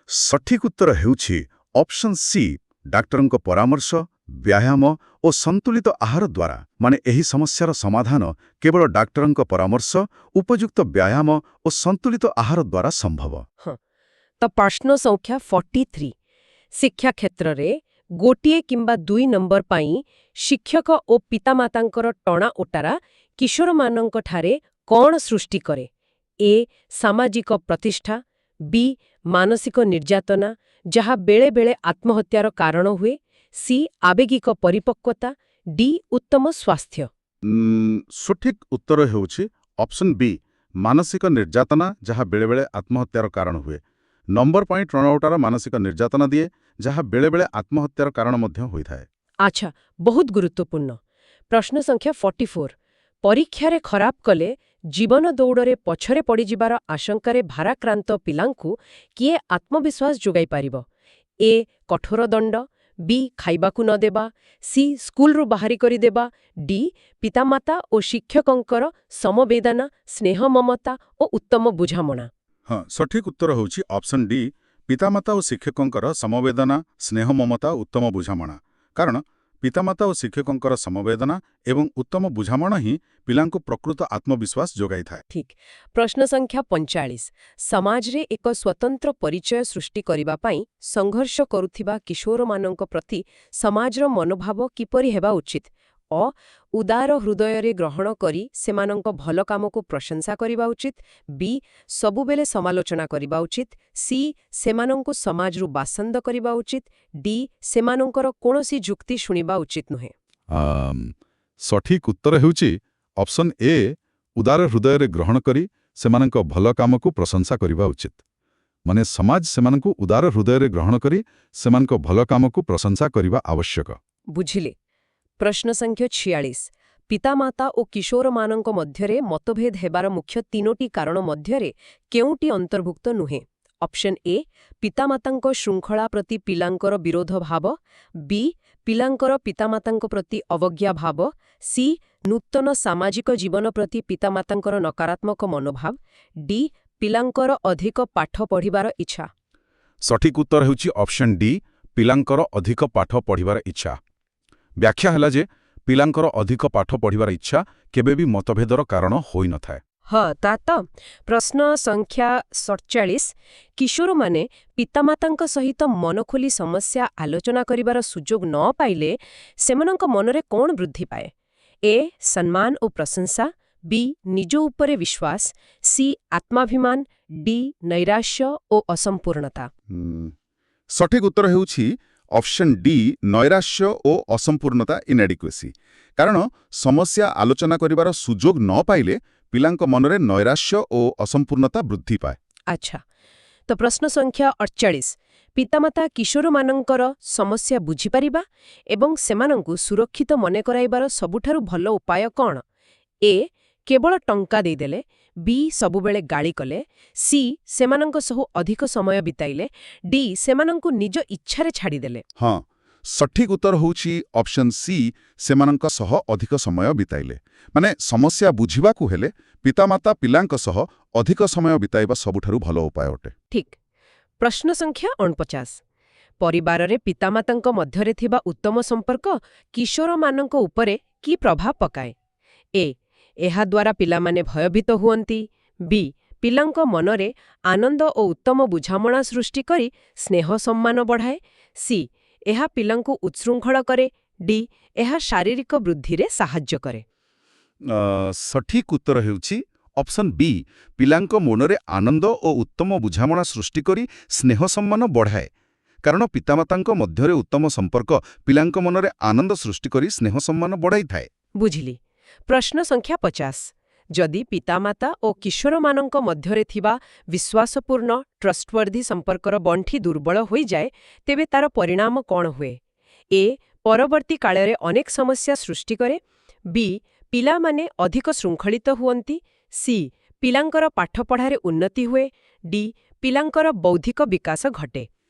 ସଠିକ ଉତ୍ତର ହେଉଛି ଅପସନ୍ ସି ଡାକ୍ତରଙ୍କ ପରାମର୍ଶ, ବ୍ୟାୟାମ ଓ ସନ୍ତୁଳିତ ଆହାର ଦ୍ୱାରା। ମାନେ ଏହି ସମସ୍ୟାର ସମାଧାନ କେବଳ ଡାକ୍ତରଙ୍କ ପରାମର୍ଶ, ଉପଯୁକ୍ତ ବ୍ୟାୟାମ ଓ ସନ୍ତୁଳିତ ଆହାର ଦ୍ୱାରା ସମ୍ଭବ। ତ ପ୍ରଶ୍ନ ସଂଖ୍ୟା 43। ଶିକ୍ଷା କ୍ଷେତ୍ରରେ ଗୋଟିଏ କିମ୍ବା 2 ନମ୍ବର ପାଇଁ ଶିକ୍ଷକ ଓ ପିତାମାତାଙ୍କର ଟଣା ଓଟାରା କିଶୋରମାନଙ୍କଠାରେ କ'ଣ ସୃଷ୍ଟି କରେ? ଏ ସାମାଜିକ ପ୍ରତିଷ୍ଠା, ବି ମାନସିକ ନିର୍ଯାତନା ଯାହା ବେଳେବେଳେ ଆତ୍ମହତ୍ୟାର କାରଣ ହୁଏ, ସି ଆବେଗିକ ପରିପକ୍ୱତା, ଡି ଉତ୍ତମ ସ୍ୱାସ୍ଥ୍ୟ। ସଠିକ ଉତ୍ତର ହେଉଛି ଅପସନ୍ ବି ମାନସିକ ନିର୍ଯାତନା ଯାହା ବେଳେବେଳେ ଆତ୍ମହତ୍ୟାର କାରଣ ହୁଏ। ନମ୍ବର ପାଇଁ ଟଣାଓଟାର ମାନସିକ ନିର୍ଯାତନା ଦିଏ ଯାହା ବେଳେବେଳେ ଆତ୍ମହତ୍ୟାର କାରଣ ମଧ୍ୟ ହୋଇଥାଏ। ଆଚ୍ଛା, ବହୁତ ଗୁରୁତ୍ୱପୂର୍ଣ୍ଣ। ପ୍ରଶ୍ନ ସଂଖ୍ୟା 44। ପରୀକ୍ଷାରେ ଖରାପ କଲେ ଜୀବନ ଦୌଡ଼ରେ ପଛରେ ପଡ଼ିଯିବାର ଆଶଙ୍କାରେ ଭାରାକ୍ରାନ୍ତ ପିଲାଙ୍କୁ କିଏ ଆତ୍ମବିଶ୍ୱାସ ଯୋଗାଇ ପାରିବ? ଏ କଠୋର ଦଣ୍ଡ, ବି ଖାଇବାକୁ ନ ଦେବା, ସି ସ୍କୁଲରୁ ବାହାରି କରିଦେବା, ଡି ପିତାମାତା ଓ ଶିକ୍ଷକଙ୍କର ସମବେଦନା, ସ୍ନେହ ମମତା ଓ ଉତ୍ତମ ବୁଝାମଣା। ହଁ, ସଠିକ ଉତ୍ତର ହେଉଛି ଅପସନ୍ ଡି ପିତାମାତା ଓ ଶିକ୍ଷକଙ୍କର ସମବେଦନା, ସ୍ନେହ ମମତା, ଉତ୍ତମ ବୁଝାମଣା। କାରଣ ପିତାମାତା ଓ ଶିକ୍ଷକଙ୍କର ସମବେଦନା ଏବଂ ଉତ୍ତମ ବୁଝାମଣା ହିଁ ପିଲାଙ୍କୁ ପ୍ରକୃତ ଆତ୍ମବିଶ୍ୱାସ ଯୋଗାଇଥାଏ। ଠିକ୍। ପ୍ରଶ୍ନ ସଂଖ୍ୟା 45। ସମାଜରେ ଏକ ସ୍ୱତନ୍ତ୍ର ପରିଚୟ ସୃଷ୍ଟି କରିବା ପାଇଁ ସଂଘର୍ଷ କରୁଥିବା କିଶୋରମାନଙ୍କ ପ୍ରତି ସମାଜର ମନୋଭାବ କିପରି ହେବା ଉଚିତ? ଅ ଉଦାର ହୃଦୟରେ ଗ୍ରହଣ କରି ସେମାନଙ୍କ ଭଲ କାମକୁ ପ୍ରଶଂସା କରିବା ଉଚିତ, ବି ସବୁବେଳେ ସମାଲୋଚନା କରିବା ଉଚିତ, ସି ସେମାନଙ୍କୁ ସମାଜରୁ ବାସନ୍ଦ କରିବା ଉଚିତ, ଡି ସେମାନଙ୍କର କୌଣସି ଯୁକ୍ତି ଶୁଣିବା ଉଚିତ ନୁହେଁ। ସଠିକ ଉତ୍ତର ହେଉଛି ଅପସନ୍ ଏ ଉଦାର ହୃଦୟରେ ଗ୍ରହଣ କରି ସେମାନଙ୍କ ଭଲ କାମକୁ ପ୍ରଶଂସା କରିବା ଉଚିତ। ମାନେ ସମାଜ ସେମାନଙ୍କୁ ଉଦାର ହୃଦୟରେ ଗ୍ରହଣ କରି ସେମାନଙ୍କ ଭଲ କାମକୁ ପ୍ରଶଂସା କରିବା ଆବଶ୍ୟକ। ବୁଝିଲେ। ପ୍ରଶ୍ନ ସଂଖ୍ୟା 46। ପିତାମାତା ଓ କିଶୋରମାନଙ୍କ ମଧ୍ୟରେ ମତଭେଦ ହେବାର ମୁଖ୍ୟ 3ଟି କାରଣ ମଧ୍ୟରେ କେଉଁଟି ଅନ୍ତର୍ଭୁକ୍ତ ନୁହେଁ? ଅପସନ୍ ଏ ପିତାମାତାଙ୍କ ଶୃଙ୍ଖଳା ପ୍ରତି ପିଲାଙ୍କର ବିରୋଧ ଭାବ, ବି ପିଲାଙ୍କର ପିତାମାତାଙ୍କ ପ୍ରତି ଅବଜ୍ଞା ଭାବ, ସି ନୂତନ ସାମାଜିକ ଜୀବନ ପ୍ରତି ପିତାମାତାଙ୍କର ନକାରାତ୍ମକ ମନୋଭାବ, ଡି ପିଲାଙ୍କର ଅଧିକ ପାଠ ପଢ଼ିବାର ଇଚ୍ଛା। ସଠିକ ଉତ୍ତର ହେଉଛି ଅପସନ୍ ଡି ପିଲାଙ୍କର ଅଧିକ ପାଠ ପଢ଼ିବାର ଇଚ୍ଛା। ବ୍ୟାଖ୍ୟା ହେଲା ଯେ ପିଲାଙ୍କର ଅଧିକ ପାଠ ପଢ଼ିବାର ଇଚ୍ଛା କେବେ ବି ମତଭେଦର କାରଣ ହୋଇନଥାଏ। ହଁ, ତା ତ। ପ୍ରଶ୍ନ ସଂଖ୍ୟା 47। କିଶୋରମାନେ ପିତାମାତାଙ୍କ ସହିତ ମନଖୋଲି ସମସ୍ୟା ଆଲୋଚନା କରିବାର ସୁଯୋଗ ନ ପାଇଲେ ସେମାନଙ୍କ ମନରେ କ'ଣ ବୃଦ୍ଧି ପାଏ? ଏ ସମ୍ମାନ ଓ ପ୍ରଶଂସା, ବି ନିଜ ଉପରେ ବିଶ୍ୱାସ, ସି ଆତ୍ମାଭିମାନ, ଡି ନୈରାଶ୍ୟ ଓ ଅସମ୍ପୂର୍ଣ୍ଣତା। ସଠିକ ଉତ୍ତର ହେଉଛି ଅପସନ୍ ଡି ନୈରାଶ୍ୟ ଓ ଅସମ୍ପୂର୍ଣ୍ଣତା ଇନ୍ଆଡିକ୍ୱେସି। କାରଣ ସମସ୍ୟା ଆଲୋଚନା କରିବାର ସୁଯୋଗ ନ ପାଇଲେ ପିଲାଙ୍କ ମନରେ ନୈରାଶ୍ୟ ଓ ଅସମ୍ପୂର୍ଣ୍ଣତା ବୃଦ୍ଧି ପାଏ। ଆଚ୍ଛା, ତ ପ୍ରଶ୍ନ ସଂଖ୍ୟା 48। ପିତାମାତା କିଶୋରମାନଙ୍କର ସମସ୍ୟା ବୁଝିପାରିବା ଏବଂ ସେମାନଙ୍କୁ ସୁରକ୍ଷିତ ମନେ କରାଇବାର ସବୁଠାରୁ ଭଲ ଉପାୟ କ'ଣ? ଏ କେବଳ ଟଙ୍କା ଦେଇଦେଲେ, ବି ସବୁବେଳେ ଗାଳି କଲେ, ସି ସେମାନଙ୍କ ସହ ଅଧିକ ସମୟ ବିତାଇଲେ, ଡି ସେମାନଙ୍କୁ ନିଜ ଇଚ୍ଛାରେ ଛାଡ଼ିଦେଲେ। ହଁ, ସଠିକ୍ ଉତ୍ତର ହେଉଛି ଅପସନ୍ ସି, ସେମାନଙ୍କ ସହ ଅଧିକ ସମୟ ବିତାଇଲେ। ମାନେ ସମସ୍ୟା ବୁଝିବାକୁ ହେଲେ ପିତାମାତା ପିଲାଙ୍କ ସହ ଅଧିକ ସମୟ ବିତାଇବା ସବୁଠାରୁ ଭଲ ଉପାୟ ଅଟେ। ଠିକ୍। ପ୍ରଶ୍ନ ସଂଖ୍ୟା 49। ପରିବାରରେ ପିତାମାତାଙ୍କ ମଧ୍ୟରେ ଥିବା ଉତ୍ତମ ସମ୍ପର୍କ କିଶୋରମାନଙ୍କ ଉପରେ କି ପ୍ରଭାବ ପକାଏ? ଏ. ଏହାଦ୍ୱାରା ପିଲାମାନେ ଭୟଭୀତ ହୁଅନ୍ତି। ବି. ପିଲାଙ୍କ ମନରେ ଆନନ୍ଦ ଓ ଉତ୍ତମ ବୁଝାମଣା ସୃଷ୍ଟି କରି ସ୍ନେହ ସମ୍ମାନ ବଢ଼ାଏ। ସି. ଏହା ପିଲାଙ୍କୁ ଉତ୍ସୃଙ୍ଖଳ କରେ। ଡି. ଏହା ଶାରୀରିକ ବୃଦ୍ଧିରେ ସାହାଯ୍ୟ କରେ। ସଠିକ୍ ଉତ୍ତର ହେଉଛି ଅପସନ୍ ବି, ପିଲାଙ୍କ ମନରେ ଆନନ୍ଦ ଓ ଉତ୍ତମ ବୁଝାମଣା ସୃଷ୍ଟି କରି ସ୍ନେହ ସମ୍ମାନ ବଢ଼ାଏ। କାରଣ ପିତାମାତାଙ୍କ ମଧ୍ୟରେ ଉତ୍ତମ ସମ୍ପର୍କ ପିଲାଙ୍କ ମନରେ ଆନନ୍ଦ ସୃଷ୍ଟି କରି ସ୍ନେହ ସମ୍ମାନ ବଢ଼ାଇଥାଏ। ବୁଝିଲି। ପ୍ରଶ୍ନ ସଂଖ୍ୟା 50। ଯଦି ପିତାମାତା ଓ କିଶୋରମାନଙ୍କ ମଧ୍ୟରେ ଥିବା ବିଶ୍ୱାସପୂର୍ଣ୍ଣ ଟ୍ରଷ୍ଟୱାର୍ଦି ସମ୍ପର୍କର ଗଣ୍ଠି ଦୁର୍ବଳ ହୋଇଯାଏ, ତେବେ ତାର ପରିଣାମ କ'ଣ ହୁଏ? ଏ. ପରବର୍ତ୍ତୀ କାଳରେ ଅନେକ ସମସ୍ୟା ସୃଷ୍ଟି କରେ। ବି. ପିଲାମାନେ ଅଧିକ ଶୃଙ୍ଖଳିତ ହୁଅନ୍ତି। ସି. ପିଲାଙ୍କର ପାଠପଢ଼ାରେ ଉନ୍ନତି ହୁଏ। ଡି. ପିଲାଙ୍କର ବୌଦ୍ଧିକ ବିକାଶ ଘଟେ।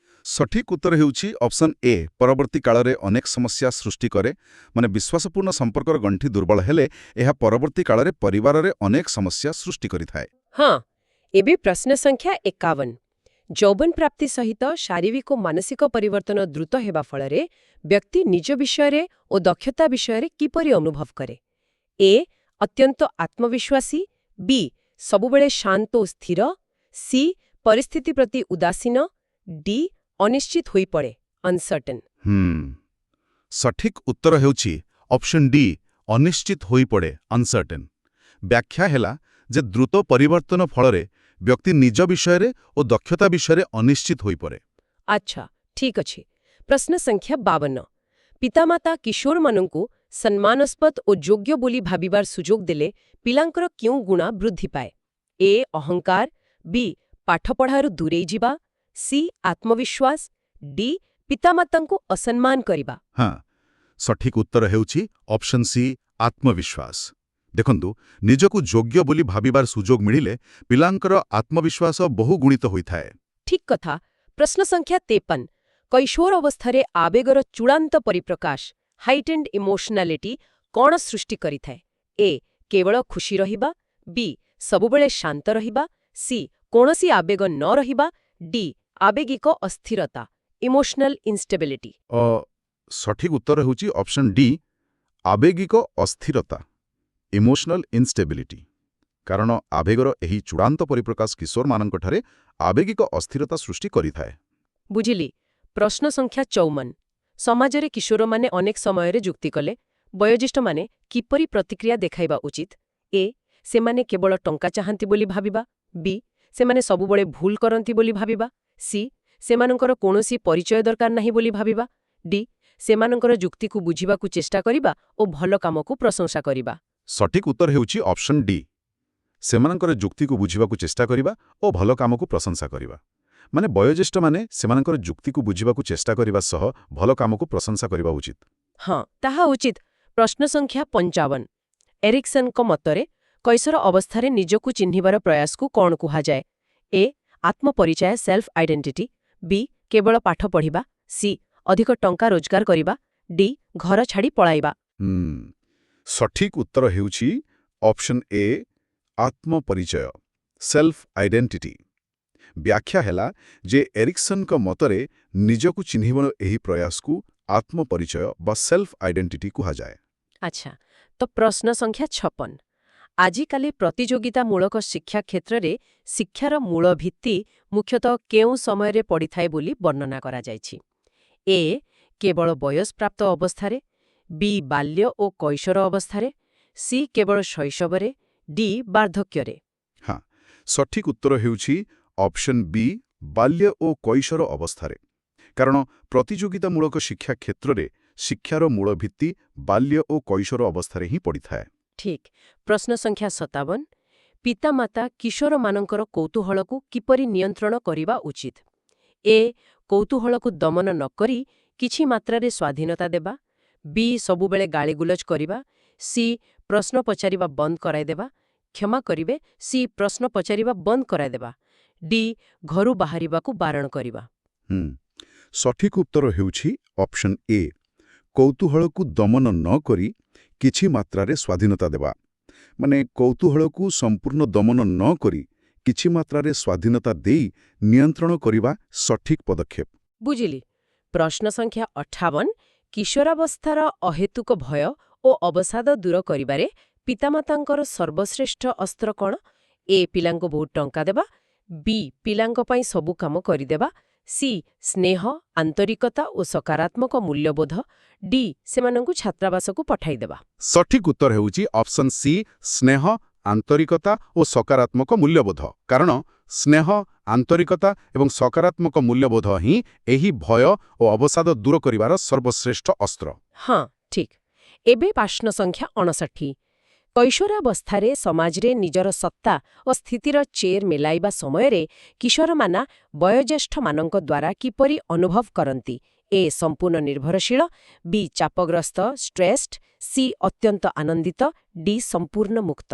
ସଠିକ୍ ଉତ୍ତର ହେଉଛି ଅପସନ୍ ଏ, ପରବର୍ତ୍ତୀ କାଳରେ ଅନେକ ସମସ୍ୟା ସୃଷ୍ଟି କରେ। ମାନେ ବିଶ୍ୱାସପୂର୍ଣ୍ଣ ସମ୍ପର୍କର ଗଣ୍ଠି ଦୁର୍ବଳ ହେଲେ ଏହା ପରବର୍ତ୍ତୀ କାଳରେ ପରିବାରରେ ଅନେକ ସମସ୍ୟା ସୃଷ୍ଟି କରିଥାଏ। ହଁ। ଏବେ ପ୍ରଶ୍ନ ସଂଖ୍ୟା 51। ଯୌବନ ପ୍ରାପ୍ତି ସହିତ ଶାରୀରିକ ଓ ମାନସିକ ପରିବର୍ତ୍ତନ ଦ୍ରୁତ ହେବା ଫଳରେ ବ୍ୟକ୍ତି ନିଜ ବିଷୟରେ ଓ ଦକ୍ଷତା ବିଷୟରେ କିପରି ଅନୁଭବ କରେ? ଏ. ଅତ୍ୟନ୍ତ ଆତ୍ମବିଶ୍ୱାସୀ। ବି. ସବୁବେଳେ ଶାନ୍ତ ଓ ସ୍ଥିର। ସି. ପରିସ୍ଥିତି ପ୍ରତି ଉଦାସୀନ। ଡି. ଅନିଶ୍ଚିତ ହୋଇପଡ଼େ, ଅନସର୍ଟନ। ସଠିକ୍ ଉତ୍ତର ହେଉଛି ଅପସନ୍ ଡି, ଅନିଶ୍ଚିତ ହୋଇପଡ଼େ, ଅନସର୍ଟନ। ବ୍ୟାଖ୍ୟା ହେଲା ଯେ ଦ୍ରୁତ ପରିବର୍ତ୍ତନ ଫଳରେ ବ୍ୟକ୍ତି ନିଜ ବିଷୟରେ ଓ ଦକ୍ଷତା ବିଷୟରେ ଅନିଶ୍ଚିତ ହୋଇପଡ଼େ। ଆଚ୍ଛା, ଠିକ୍ ଅଛି। ପ୍ରଶ୍ନ ସଂଖ୍ୟା 52। ପିତାମାତା କିଶୋରମାନଙ୍କୁ ସମ୍ମାନସ୍ପଦ ଓ ଯୋଗ୍ୟ ବୋଲି ଭାବିବାର ସୁଯୋଗ ଦେଲେ ପିଲାଙ୍କର କେଉଁ ଗୁଣ ବୃଦ୍ଧି ପାଏ? ଏ. ଅହଙ୍କାର। ବି. ପାଠପଢ଼ାରୁ ଦୂରେଇ ଯିବା। ସି. ଆତ୍ମବିଶ୍ୱାସ। ଡି. ପିତାମାତାଙ୍କୁ ଅସମ୍ମାନ କରିବା। ହଁ, ସଠିକ୍ ଉତ୍ତର ହେଉଛି ଅପସନ୍ ସି, ଆତ୍ମବିଶ୍ୱାସ। ଦେଖନ୍ତୁ, ନିଜକୁ ଯୋଗ୍ୟ ବୋଲି ଭାବିବାର ସୁଯୋଗ ମିଳିଲେ ପିଲାଙ୍କର ଆତ୍ମବିଶ୍ୱାସ ବହୁଗୁଣିତ ହୋଇଥାଏ। ଠିକ୍ କଥା। ପ୍ରଶ୍ନ ସଂଖ୍ୟା 53। କୈଶୋର ଅବସ୍ଥାରେ ଆବେଗର ଚୂଡ଼ାନ୍ତ ପରିପ୍ରକାଶ ହାଇଟେଣ୍ଡ ଇମୋସନାଲିଟି କ'ଣ ସୃଷ୍ଟି କରିଥାଏ? ଏ. କେବଳ ଖୁସି ରହିବା। ବି. ସବୁବେଳେ ଶାନ୍ତ ରହିବା। ସି. କୌଣସି ଆବେଗ ନ ରହିବା। ଡି. ଆବେଗିକ ଅସ୍ଥିରତା ଇମୋସନାଲ ଇନଷ୍ଟେବିଲିଟି। ସଠିକ୍ ଉତ୍ତର ହେଉଛି ଅପସନ୍ ଡି, ଆବେଗିକ ଅସ୍ଥିରତା ଇମୋସନାଲ ଇନଷ୍ଟେବିଲିଟି। କାରଣ ଆବେଗର ଏହି ଚୂଡ଼ାନ୍ତ ପରିପ୍ରକାଶ କିଶୋରମାନଙ୍କଠାରେ ଆବେଗିକ ଅସ୍ଥିରତା ସୃଷ୍ଟି କରିଥାଏ। ବୁଝିଲି। ପ୍ରଶ୍ନ ସଂଖ୍ୟା 54। ସମାଜରେ କିଶୋରମାନେ ଅନେକ ସମୟରେ ଯୁକ୍ତି କଲେ ବୟୋଜ୍ୟେଷ୍ଠମାନେ କିପରି ପ୍ରତିକ୍ରିୟା ଦେଖାଇବା ଉଚିତ? ଏ. ସେମାନେ କେବଳ ଟଙ୍କା ଚାହାନ୍ତି ବୋଲି ଭାବିବା। ବି. ସେମାନେ ସବୁବେଳେ ଭୁଲ କରନ୍ତି ବୋଲି ଭାବିବା। ସି. ସେମାନଙ୍କର କୌଣସି ପରିଚୟ ଦରକାର ନାହିଁ ବୋଲି ଭାବିବା। ଡି. ସେମାନଙ୍କର ଯୁକ୍ତିକୁ ବୁଝିବାକୁ ଚେଷ୍ଟା କରିବା ଓ ଭଲ କାମକୁ ପ୍ରଶଂସା କରିବା। ସଠିକ୍ ଉତ୍ତର ହେଉଛି ଅପସନ୍ ଡି, ସେମାନଙ୍କର ଯୁକ୍ତିକୁ ବୁଝିବାକୁ ଚେଷ୍ଟା କରିବା ଓ ଭଲ କାମକୁ ପ୍ରଶଂସା କରିବା। ମାନେ ବୟୋଜ୍ୟେଷ୍ଠମାନେ ସେମାନଙ୍କର ଯୁକ୍ତିକୁ ବୁଝିବାକୁ ଚେଷ୍ଟା କରିବା ସହ ଭଲ କାମକୁ ପ୍ରଶଂସା କରିବା ଉଚିତ। ହଁ, ତାହା ଉଚିତ। ପ୍ରଶ୍ନ ସଂଖ୍ୟା 55। ଏରିକ୍ସନଙ୍କ ମତରେ କୈଶୋର ଅବସ୍ଥାରେ ନିଜକୁ ଚିହ୍ନିବାର ପ୍ରୟାସକୁ କ'ଣ କୁହାଯାଏ? ଏ. ଆତ୍ମପରିଚୟ ସେଲ୍ଫ ଆଇଡେଣ୍ଟିଟି। ବି. କେବଳ ପାଠ ପଢ଼ିବା। ସି. ଅଧିକ ଟଙ୍କା ରୋଜଗାର କରିବା। ଡି. ଘର ଛାଡ଼ି ପଳାଇବା। ସଠିକ୍ ଉତ୍ତର ହେଉଛି ଅପସନ୍ ଏ, ଆତ୍ମପରିଚୟ ସେଲ୍ଫ ଆଇଡେଣ୍ଟିଟି। ବ୍ୟାଖ୍ୟା ହେଲା ଯେ ଏରିକ୍ସନଙ୍କ ମତରେ ନିଜକୁ ଚିହ୍ନିବାର ଏହି ପ୍ରୟାସକୁ ଆତ୍ମପରିଚୟ ବା ସେଲ୍ଫ ଆଇଡେଣ୍ଟିଟି କୁହାଯାଏ। ଆଚ୍ଛା, ତ ପ୍ରଶ୍ନ ସଂଖ୍ୟା 56। ଆଜିକାଲି ପ୍ରତିଯୋଗିତାମୂଳକ ଶିକ୍ଷା କ୍ଷେତ୍ରରେ ଶିକ୍ଷାର ମୂଳ ଭିତ୍ତି ମୁଖ୍ୟତଃ କେଉଁ ସମୟରେ ପଡ଼ିଥାଏ ବୋଲି ବର୍ଣ୍ଣନା କରାଯାଇଛି? ଏ. କେବଳ ବୟସପ୍ରାପ୍ତ ଅବସ୍ଥାରେ। ବି. ବାଲ୍ୟ ଓ କୈଶୋର ଅବସ୍ଥାରେ। ସି. କେବଳ ଶୈଶବରେ। ଡି. ବାର୍ଦ୍ଧକ୍ୟରେ। ହଁ, ସଠିକ୍ ଉତ୍ତର ହେଉଛି ଅପସନ୍ ବି, ବାଲ୍ୟ ଓ କୈଶୋର ଅବସ୍ଥାରେ। କାରଣ ପ୍ରତିଯୋଗିତାମୂଳକ ଶିକ୍ଷା କ୍ଷେତ୍ରରେ ଶିକ୍ଷାର ମୂଳ ଭିତ୍ତି ବାଲ୍ୟ ଓ କୈଶୋର ଅବସ୍ଥାରେ ହିଁ ପଡ଼ିଥାଏ। ଠିକ୍। ପ୍ରଶ୍ନ ସଂଖ୍ୟା 57। ପିତାମାତା କିଶୋରମାନଙ୍କର କୌତୂହଳକୁ କିପରି ନିୟନ୍ତ୍ରଣ କରିବା ଉଚିତ? ଏ. କୌତୂହଳକୁ ଦମନ ନ କରି କିଛି ମାତ୍ରାରେ ସ୍ୱାଧୀନତା ଦେବା। ବି. ସବୁବେଳେ ଗାଳିଗୁଲଜ କରିବା। ସି. ପ୍ରଶ୍ନ ପଚାରିବା ବନ୍ଦ କରାଇଦେବା। କ୍ଷମା କରିବେ, ସି ପ୍ରଶ୍ନ ପଚାରିବା ବନ୍ଦ କରାଇଦେବା, ଡି ଘରୁ ବାହାରିବାକୁ ବାରଣ କରିବା। ସଠିକ ଉତ୍ତର ହେଉଛି ଅପସନ୍ ଏ କୌତୂହଳକୁ ଦମନ ନ କରି କିଛି ମାତ୍ରାରେ ସ୍ୱାଧୀନତା ଦେବା। ମାନେ କୌତୂହଳକୁ ସମ୍ପୂର୍ଣ୍ଣ ଦମନ ନ କରି କିଛି ମାତ୍ରାରେ ସ୍ୱାଧୀନତା ଦେଇ ନିୟନ୍ତ୍ରଣ କରିବା ସଠିକ ପଦକ୍ଷେପ। ବୁଝିଲି। ପ୍ରଶ୍ନ ସଂଖ୍ୟା 58 କିଶୋରାବସ୍ଥାର ଅହେତୁକ ଭୟ ଓ ଅବସାଦ ଦୂର କରିବାରେ ପିତାମାତାଙ୍କର ସର୍ବଶ୍ରେଷ୍ଠ ଅସ୍ତ୍ର କ'ଣ? ଏ ପିଲାଙ୍କୁ ବହୁତ ଟଙ୍କା ଦେବା, ବି ପିଲାଙ୍କ ପାଇଁ ସବୁ କାମ କରିଦେବା, ସି ସ୍ନେହ, ଆନ୍ତରିକତା ଓ ସକାରାତ୍ମକ ମୂଲ୍ୟବୋଧ, ଡି ସେମାନଙ୍କୁ ଛାତ୍ରାବାସକୁ ପଠାଇଦେବା। ସଠିକ ଉତ୍ତର ହେଉଛି ଅପସନ୍ ସି ସ୍ନେହ, ଆନ୍ତରିକତା ଓ ସକାରାତ୍ମକ ମୂଲ୍ୟବୋଧ। କାରଣ ସ୍ନେହ, ଆନ୍ତରିକତା ଏବଂ ସକାରାତ୍ମକ ମୂଲ୍ୟବୋଧ ହିଁ ଏହି ଭୟ ଓ ଅବସାଦ ଦୂର କରିବାର ସର୍ବଶ୍ରେଷ୍ଠ ଅସ୍ତ୍ର। ହଁ, ଠିକ୍। ଏବେ ପ୍ରଶ୍ନ ସଂଖ୍ୟା 59 କୈଶୋରାବସ୍ଥାରେ ସମାଜରେ ନିଜର ସତ୍ତା ଓ ସ୍ଥିତିର ଚେର ମେଲାଇବା ସମୟରେ କିଶୋରମାନେ ବୟୋଜ୍ୟେଷ୍ଠମାନଙ୍କ ଦ୍ୱାରା କିପରି ଅନୁଭବ କରନ୍ତି? ଏ ସମ୍ପୂର୍ଣ୍ଣ ନିର୍ଭରଶୀଳ, ବି ଚାପଗ୍ରସ୍ତ ଷ୍ଟ୍ରେସ୍ଡ, ସି ଅତ୍ୟନ୍ତ ଆନନ୍ଦିତ, ଡି ସମ୍ପୂର୍ଣ୍ଣ ମୁକ୍ତ।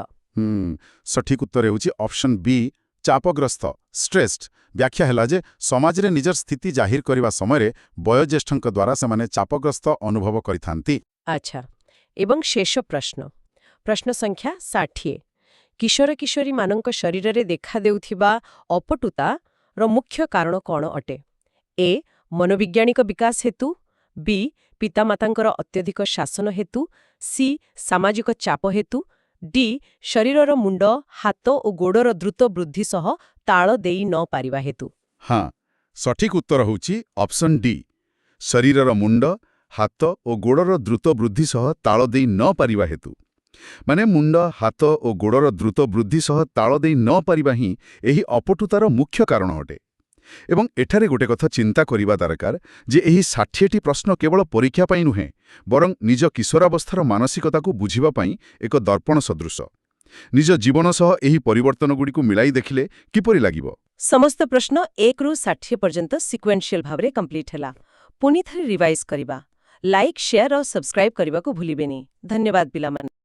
ସଠିକ ଉତ୍ତର ହେଉଛି ଅପସନ୍ ବି ଚାପଗ୍ରସ୍ତ ଷ୍ଟ୍ରେସ୍ଡ। ବ୍ୟାଖ୍ୟା ହେଲା ଯେ ସମାଜରେ ନିଜର ସ୍ଥିତି ଜାହିର କରିବା ସମୟରେ ବୟୋଜ୍ୟେଷ୍ଠଙ୍କ ଦ୍ୱାରା ସେମାନେ ଚାପଗ୍ରସ୍ତ ଅନୁଭବ କରିଥାନ୍ତି। ଆଚ୍ଛା, ଏବଂ ଶେଷ ପ୍ରଶ୍ନ ସଂଖ୍ୟା 60 କିଶୋର କିଶୋରୀମାନଙ୍କ ଶରୀରରେ ଦେଖାଦେଉଥିବା ଅପଟୁତାର ମୁଖ୍ୟ କାରଣ କ'ଣ ଅଟେ? ଏ ମନୋବୈଜ୍ଞାନିକ ବିକାଶ ହେତୁ, ବି ପିତାମାତାଙ୍କର ଅତ୍ୟଧିକ ଶାସନ ହେତୁ, ସି ସାମାଜିକ ଚାପ ହେତୁ, ଡି ଶରୀରର ମୁଣ୍ଡ, ହାତ ଓ ଗୋଡ଼ର ଦ୍ରୁତ ବୃଦ୍ଧି ସହ ତାଳ ଦେଇ ନ ପାରିବା ହେତୁ। ହଁ, ସଠିକ ଉତ୍ତର ହେଉଛି ଅପସନ୍ ଡି ଶରୀରର ମୁଣ୍ଡ, ହାତ ଓ ଗୋଡ଼ର ଦ୍ରୁତ ବୃଦ୍ଧି ସହ ତାଳ ଦେଇ ନ ପାରିବା ହେତୁ। ମାନେ ମୁଣ୍ଡ, ହାତ ଓ ଗୋଡ଼ର ଦ୍ରୁତ ବୃଦ୍ଧି ସହ ତାଳ ଦେଇ ନ ପାରିବା ହିଁ ଏହି ଅପଟୁତାର ମୁଖ୍ୟ କାରଣ ଅଟେ। ଏବଂ ଏଠାରେ ଗୋଟେ କଥା ଚିନ୍ତା କରିବା ଦରକାର ଯେ ଏହି 60ଟି ପ୍ରଶ୍ନ କେବଳ ପରୀକ୍ଷା ପାଇଁ ନୁହେଁ, ବରଂ ନିଜ କିଶୋରାବସ୍ଥାର ମାନସିକତାକୁ ବୁଝିବା ପାଇଁ ଏକ ଦର୍ପଣ ସଦୃଶ। ନିଜ ଜୀବନ ସହ ଏହି ପରିବର୍ତ୍ତନଗୁଡ଼ିକୁ ମିଳାଇ ଦେଖିଲେ କିପରି ଲାଗିବ? ସମସ୍ତ ପ୍ରଶ୍ନ 1ରୁ 60 ପର୍ଯ୍ୟନ୍ତ ସିକ୍ୱେନ୍ସିଆଲ ଭାବରେ କମ୍ପ୍ଲିଟ୍ ହେଲା। ପୁଣି ଥରେ ରିଭାଇଜ୍ କରିବା। ଲାଇକ୍, ସେୟାର ଓ ସବସ୍କ୍ରାଇବ୍ କରିବାକୁ ଭୁଲିବେନି। ଧନ୍ୟବାଦ ପିଲାମାନେ।